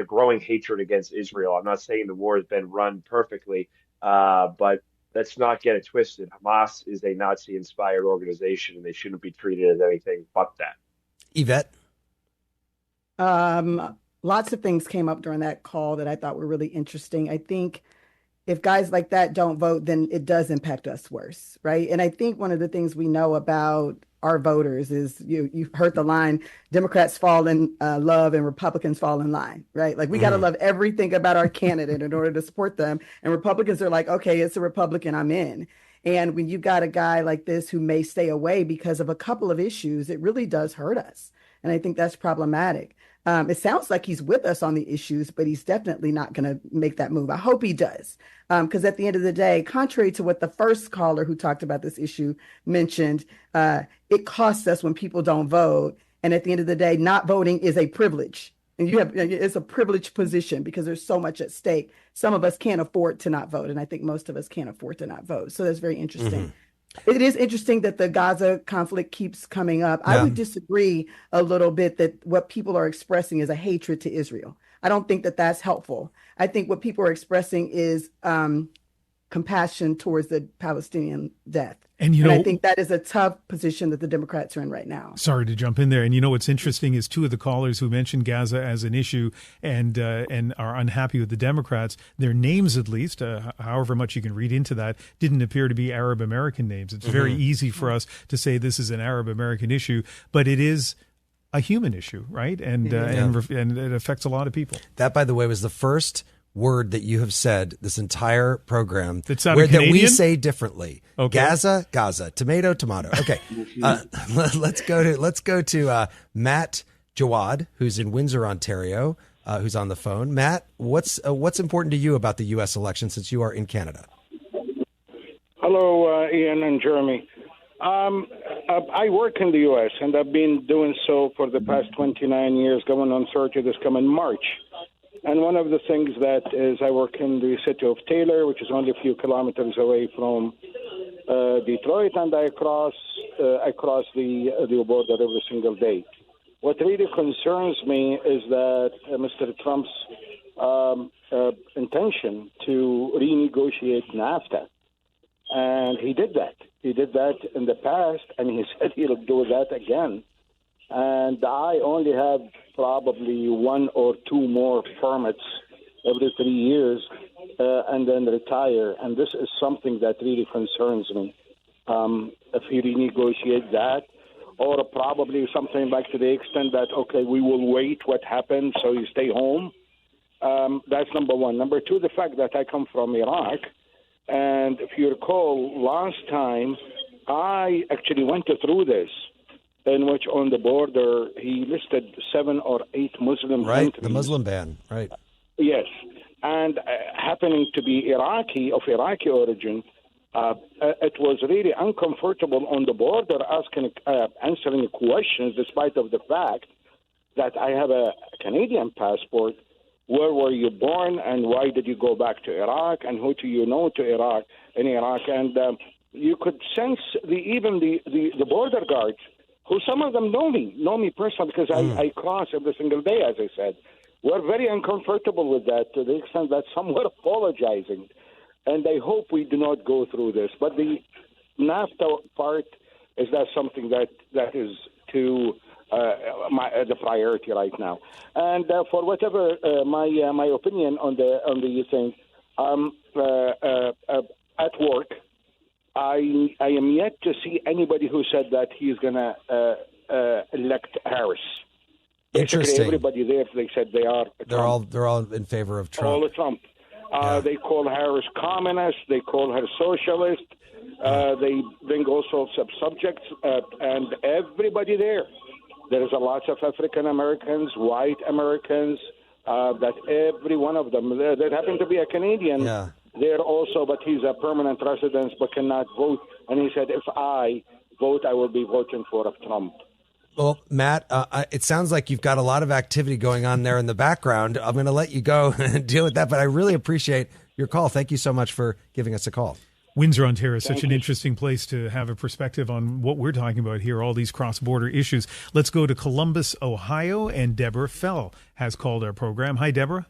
growing hatred against Israel. I'm not saying the war has been run perfectly, but let's not get it twisted. Hamas is a Nazi-inspired organization, and they shouldn't be treated as anything but that. Yvette? Lots of things came up during that call that I thought were really interesting. I think if guys like that don't vote, then it does impact us worse, right? And I think one of the things we know about our voters is you've heard the line, Democrats fall in love and Republicans fall in line, right? Like we got to love everything about our candidate in order to support them. And Republicans are like, okay, it's a Republican, I'm in. And when you've got a guy like this who may stay away because of a couple of issues, it really does hurt us. And I think that's problematic. It sounds like he's with us on the issues, but he's definitely not going to make that move. I hope he does. Because at the end of the day, contrary to what the first caller who talked about this issue mentioned, it costs us when people don't vote. And at the end of the day, not voting is a privilege. And it's a privileged position because there's so much at stake. Some of us can't afford to not vote. And I think most of us can't afford to not vote. So that's very interesting. It is interesting that the Gaza conflict keeps coming up. Yeah. I would disagree a little bit that what people are expressing is a hatred to Israel. I don't think that that's helpful. I think what people are expressing is compassion towards the Palestinian death. And I think that is a tough position that the Democrats are in right now. Sorry to jump in there. And what's interesting is two of the callers who mentioned Gaza as an issue and are unhappy with the Democrats, their names at least, however much you can read into that, didn't appear to be Arab American names. It's very easy for us to say this is an Arab American issue, but it is a human issue, right? And it affects a lot of people. That, by the way, was the first word that you have said this entire program that we say differently. Okay. Gaza, tomato. Okay. Let's go to Matt Jawad, who's in Windsor, Ontario, who's on the phone. Matt, what's important to you about the U.S. election since you are in Canada? Hello, Ian and Jeremy. I work in the U.S. and I've been doing so for the past 29 years, going on 30 this coming March. And one of the things that is I work in the city of Taylor, which is only a few kilometers away from Detroit, and I cross the border every single day. What really concerns me is that Mr. Trump's intention to renegotiate NAFTA. And he did that. He did that in the past, and he said he'll do that again. And I only have probably one or two more permits every 3 years and then retire. And this is something that really concerns me. If he renegotiates that, or probably something like to the extent that, okay, we will wait what happens so you stay home. That's number one. Number two, the fact that I come from Iraq. And if you recall, last time I actually went through this, in which on the border he listed 7 or 8 Muslim countries. Right, the Muslim ban, right. Yes. And happening to be Iraqi origin, it was really uncomfortable on the border answering questions despite of the fact that I have a Canadian passport. Where were you born and why did you go back to Iraq and who do you know in Iraq? And you could sense even the border guards, who some of them know me personally because I cross every single day, as I said. We're very uncomfortable with that to the extent that some were apologizing. And I hope we do not go through this. But the NAFTA part, is that something that is too the priority right now? And for whatever my opinion on the thing, at work, I am yet to see anybody who said that he's going to elect Harris. Interesting. Basically, everybody there, they said they are. They're all in favor of Trump. All of Trump. They call Harris communist. They call her socialist. They bring all sorts of subjects, and everybody there. There is a lot of African Americans, white Americans, that every one of them, that happen to be a Canadian there also, but he's a permanent resident but cannot vote. And he said, if I vote, I will be voting for Trump. Well, Matt, it sounds like you've got a lot of activity going on there in the background. I'm going to let you go and deal with that, but I really appreciate your call. Thank you so much for giving us a call. Windsor, Ontario is such an interesting place to have a perspective on what we're talking about here, all these cross-border issues. Let's go to Columbus, Ohio, and Deborah Fell has called our program. Hi, Deborah.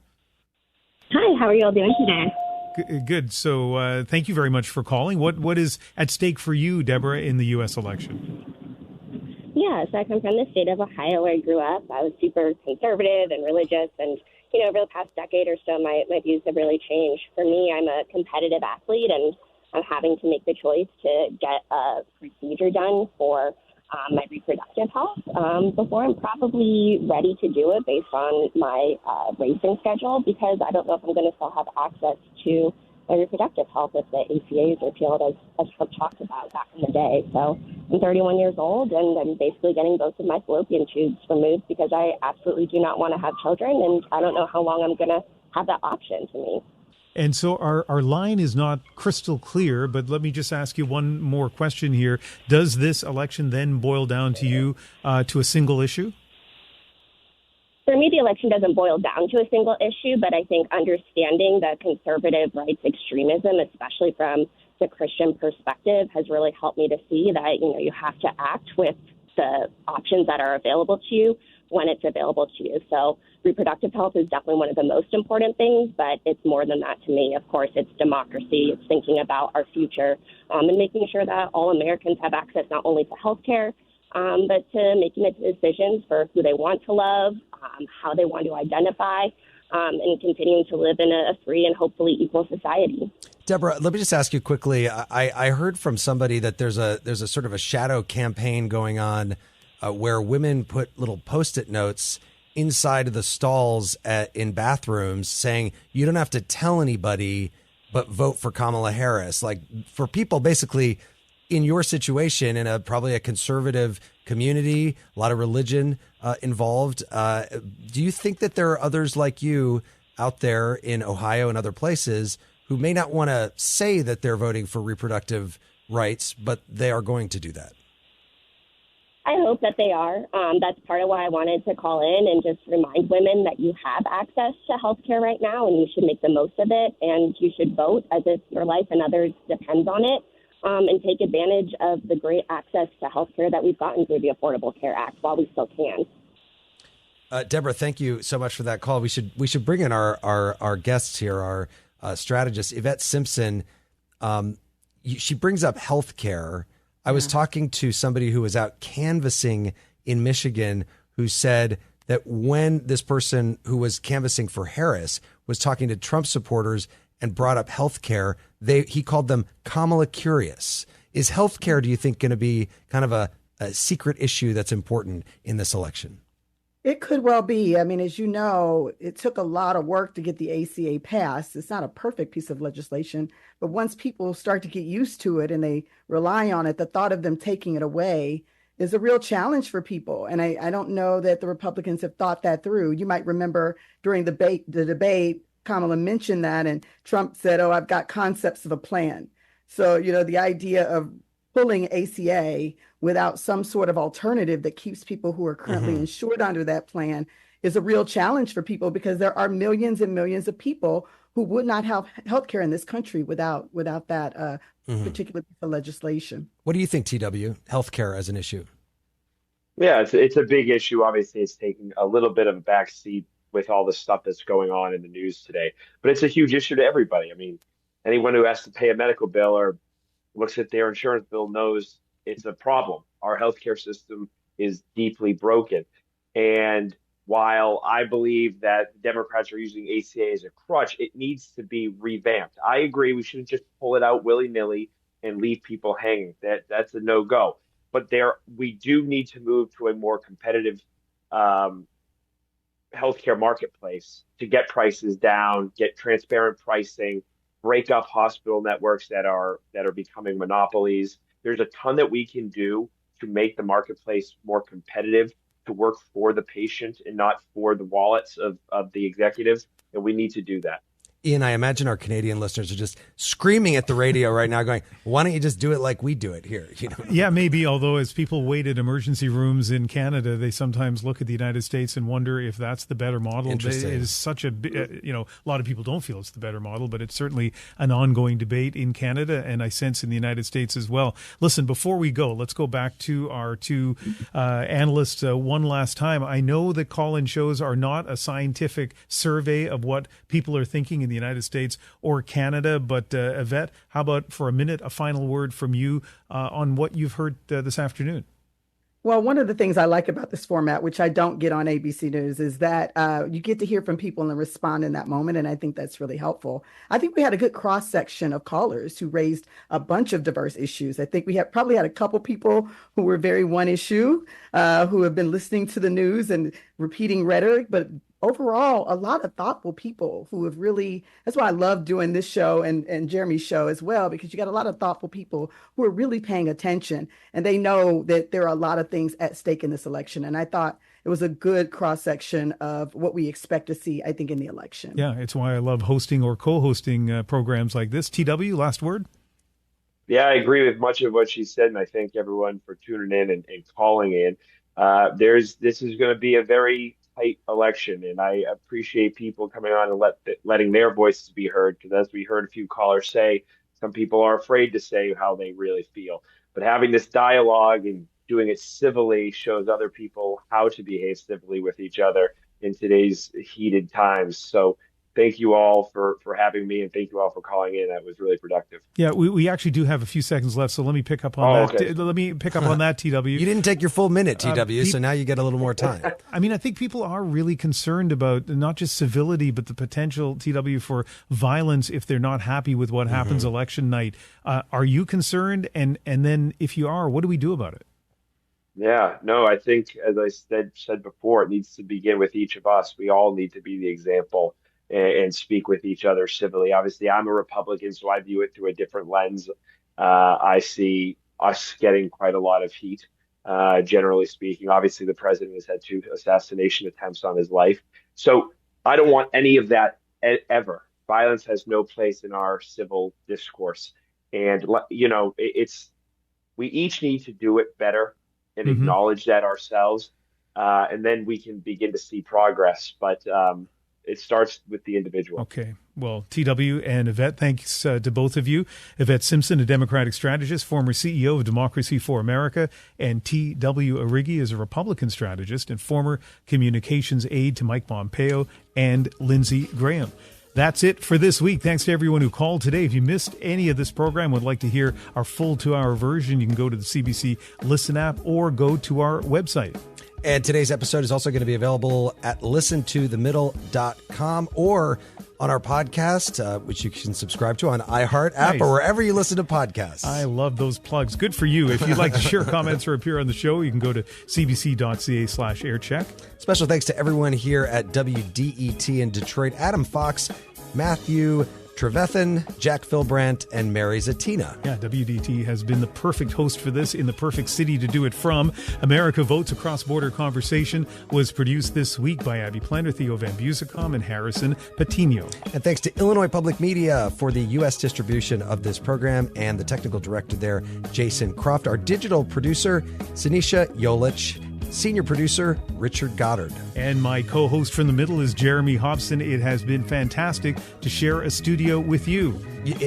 Hi, how are you all doing today? Good. So thank you very much for calling. What is at stake for you, Deborah, in the U.S. election? Yeah, so I come from the state of Ohio where I grew up. I was super conservative and religious, and over the past decade or so, my views have really changed. For me, I'm a competitive athlete, and I'm having to make the choice to get a procedure done for my reproductive health before I'm probably ready to do it based on my racing schedule, because I don't know if I'm going to still have access to my reproductive health if the ACA is repealed, as Trump talked about back in the day. So I'm 31 years old, and I'm basically getting both of my fallopian tubes removed because I absolutely do not want to have children, and I don't know how long I'm going to have that option to me. And so our line is not crystal clear, but let me just ask you one more question here. Does this election then boil down to you to a single issue? For me, the election doesn't boil down to a single issue, but I think understanding the conservative rights extremism, especially from the Christian perspective, has really helped me to see that, you have to act with the options that are available to you when it's available to you. So reproductive health is definitely one of the most important things, but it's more than that to me. Of course, it's democracy. It's thinking about our future and making sure that all Americans have access not only to health care, but to making decisions for who they want to love, how they want to identify, and continuing to live in a free and hopefully equal society. Deborah, let me just ask you quickly. I heard from somebody that there's a sort of a shadow campaign going on where women put little Post-it notes inside of the stalls in bathrooms saying, you don't have to tell anybody, but vote for Kamala Harris. Like, for people basically in your situation, in probably a conservative community, a lot of religion involved. Do you think that there are others like you out there in Ohio and other places who may not want to say that they're voting for reproductive rights, but they are going to do that? I hope that they are. That's part of why I wanted to call in and just remind women that you have access to health care right now, and you should make the most of it, and you should vote as if your life and others depends on it, and take advantage of the great access to health care that we've gotten through the Affordable Care Act while we still can. Deborah, thank you so much for that call. We should bring in our guests here, our strategist, Yvette Simpson. She brings up health care. I was talking to somebody who was out canvassing in Michigan who said that when this person who was canvassing for Harris was talking to Trump supporters and brought up health care, he called them Kamala curious. Is health care, do you think, going to be kind of a secret issue that's important in this election? It could well be. I mean, as you know, it took a lot of work to get the ACA passed. It's not a perfect piece of legislation, but once people start to get used to it and they rely on it, the thought of them taking it away is a real challenge for people. And I don't know that the Republicans have thought that through. You might remember during the debate, Kamala mentioned that, and Trump said, oh, I've got concepts of a plan. So, the idea of pulling ACA without some sort of alternative that keeps people who are currently insured under that plan is a real challenge for people, because there are millions and millions of people who would not have health care in this country without that particular piece of legislation. What do you think, TW, health care as an issue? Yeah, it's a big issue. Obviously, it's taking a little bit of a backseat with all the stuff that's going on in the news today, but it's a huge issue to everybody. I mean, anyone who has to pay a medical bill or looks at their insurance bill knows it's a problem. Our healthcare system is deeply broken. And while I believe that Democrats are using ACA as a crutch, it needs to be revamped. I agree we shouldn't just pull it out willy-nilly and leave people hanging. That's a no-go. But we do need to move to a more competitive healthcare marketplace to get prices down, get transparent pricing, break up hospital networks that are becoming monopolies. There's a ton that we can do to make the marketplace more competitive, to work for the patient and not for the wallets of the executives. And we need to do that. Ian, I imagine our Canadian listeners are just screaming at the radio right now going, why don't you just do it like we do it here? Yeah, maybe. Although as people wait at emergency rooms in Canada, they sometimes look at the United States and wonder if that's the better model. It is such a lot of people don't feel it's the better model, but it's certainly an ongoing debate in Canada, and I sense in the United States as well. Listen, before we go, let's go back to our two analysts one last time. I know that call-in shows are not a scientific survey of what people are thinking in the United States or Canada. But Yvette, how about for a minute, a final word from you on what you've heard this afternoon? Well, one of the things I like about this format, which I don't get on ABC News, is that you get to hear from people and respond in that moment. And I think that's really helpful. I think we had a good cross section of callers who raised a bunch of diverse issues. I think we probably had a couple people who were very one issue, who have been listening to the news and repeating rhetoric, but overall, a lot of thoughtful people who have really, that's why I love doing this show and Jeremy's show as well, because you got a lot of thoughtful people who are really paying attention, and they know that there are a lot of things at stake in this election. And I thought it was a good cross-section of what we expect to see, I think, in the election. Yeah, it's why I love hosting or co-hosting programs like this. TW, last word? Yeah, I agree with much of what she said, and I thank everyone for tuning in and calling in. This is going to be a very tight election, and I appreciate people coming on and letting their voices be heard, because as we heard a few callers say, some people are afraid to say how they really feel. But having this dialogue and doing it civilly shows other people how to behave civilly with each other in today's heated times. So thank you all for having me, and thank you all for calling in. That was really productive. Yeah, we actually do have a few seconds left, so let me pick up on that. Okay. Let me pick up on that, TW. You didn't take your full minute, TW, so now you get a little more time. I mean, I think people are really concerned about not just civility, but the potential, TW, for violence if they're not happy with what happens election night. Are you concerned? And then if you are, what do we do about it? Yeah, no, I think, as I said before, it needs to begin with each of us. We all need to be the example and speak with each other civilly. Obviously, I'm a Republican, so I view it through a different lens. I see us getting quite a lot of heat, generally speaking. Obviously, the president has had 2 assassination attempts on his life. So I don't want any of that ever. Violence has no place in our civil discourse. And, we each need to do it better and acknowledge that ourselves. And then we can begin to see progress. But it starts with the individual. Okay. Well, TW and Yvette, thanks to both of you. Yvette Simpson, a Democratic strategist, former CEO of Democracy for America, and T.W. Arrighi is a Republican strategist and former communications aide to Mike Pompeo and Lindsey Graham. That's it for this week. Thanks to everyone who called today. If you missed any of this program, would like to hear our full 2-hour version, you can go to the CBC Listen app or go to our website. And today's episode is also going to be available at listentothemiddle.com or on our podcast, which you can subscribe to on iHeart app or wherever you listen to podcasts. I love those plugs. Good for you. If you'd like to share comments or appear on the show, you can go to cbc.ca/aircheck. Special thanks to everyone here at WDET in Detroit: Adam Fox, Matthew Trevethan, Jack Philbrandt, and Mary Zatina. Yeah, WDET has been the perfect host for this in the perfect city to do it from. America Votes, a cross-border conversation, was produced this week by Abby Planter, Theo Van Busicom, and Harrison Patino. And thanks to Illinois Public Media for the U.S. distribution of this program, and the technical director there, Jason Croft. Our digital producer, Sinisha Yolich. Senior producer, Richard Goddard. And my co-host from the middle is Jeremy Hobson. It has been fantastic to share a studio with you.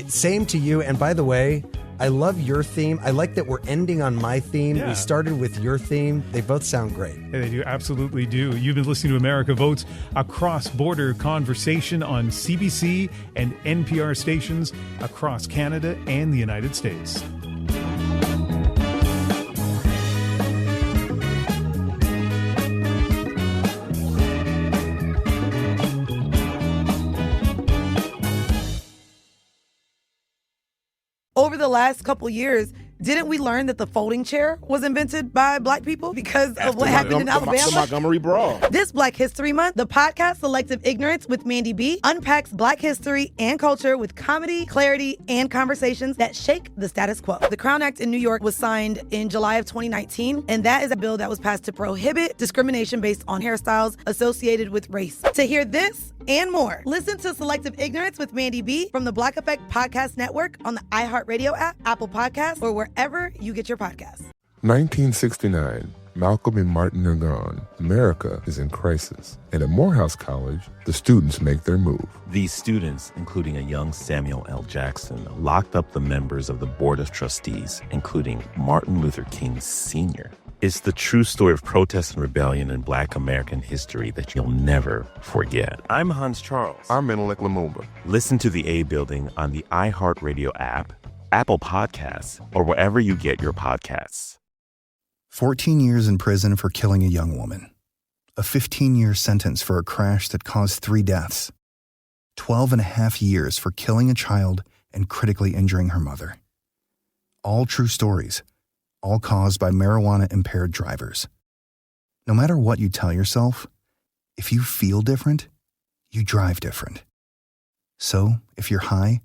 Same to you. And by the way, I love your theme. I like that we're ending on my theme. Yeah. We started with your theme. They both sound great. They do, absolutely do. You've been listening to America Votes, a cross-border conversation on CBC and NPR stations across Canada and the United States. Over the last couple years, didn't we learn that the folding chair was invented by Black people because of what happened in Alabama? The Montgomery Brawl. This Black History Month, the podcast Selective Ignorance with Mandy B unpacks Black history and culture with comedy, clarity, and conversations that shake the status quo. The Crown Act in New York was signed in July of 2019, and that is a bill that was passed to prohibit discrimination based on hairstyles associated with race. To hear this and more, listen to Selective Ignorance with Mandy B from the Black Effect Podcast Network on the iHeartRadio app, Apple Podcasts, or wherever you get your podcasts. 1969. Malcolm and Martin are gone. America is in crisis. And at Morehouse College, the students make their move. These students, including a young Samuel L. Jackson, locked up the members of the Board of Trustees, including Martin Luther King Sr. It's the true story of protest and rebellion in Black American history that you'll never forget. I'm Hans Charles. I'm Menelik Lumumba. Listen to The A Building on the iHeartRadio app, Apple Podcasts, or wherever you get your podcasts. 14 years in prison for killing a young woman. A 15-year sentence for a crash that caused 3 deaths. 12 and a half years for killing a child and critically injuring her mother. All true stories, all caused by marijuana-impaired drivers. No matter what you tell yourself, if you feel different, you drive different. So, if you're high,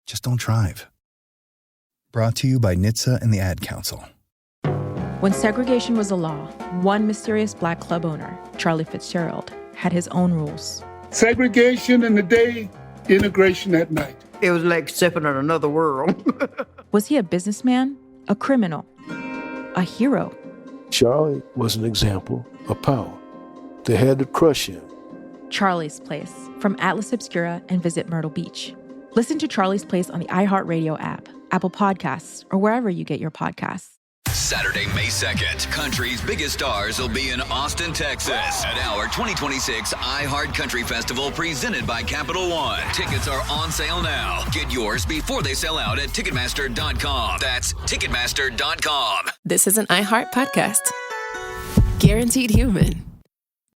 just don't drive. Brought to you by NHTSA and the Ad Council. When segregation was a law, one mysterious Black club owner, Charlie Fitzgerald, had his own rules. Segregation in the day, integration at night. It was like stepping in another world. Was he a businessman, a criminal, a hero? Charlie was an example of power. They had to crush him. Charlie's Place, from Atlas Obscura and Visit Myrtle Beach. Listen to Charlie's Place on the iHeartRadio app, Apple Podcasts, or wherever you get your podcasts. Saturday, May 2nd, country's biggest stars will be in Austin, Texas at our 2026 iHeart Country Festival presented by Capital One. Tickets are on sale now. Get yours before they sell out at Ticketmaster.com. That's Ticketmaster.com. This is an iHeart podcast. Guaranteed Human.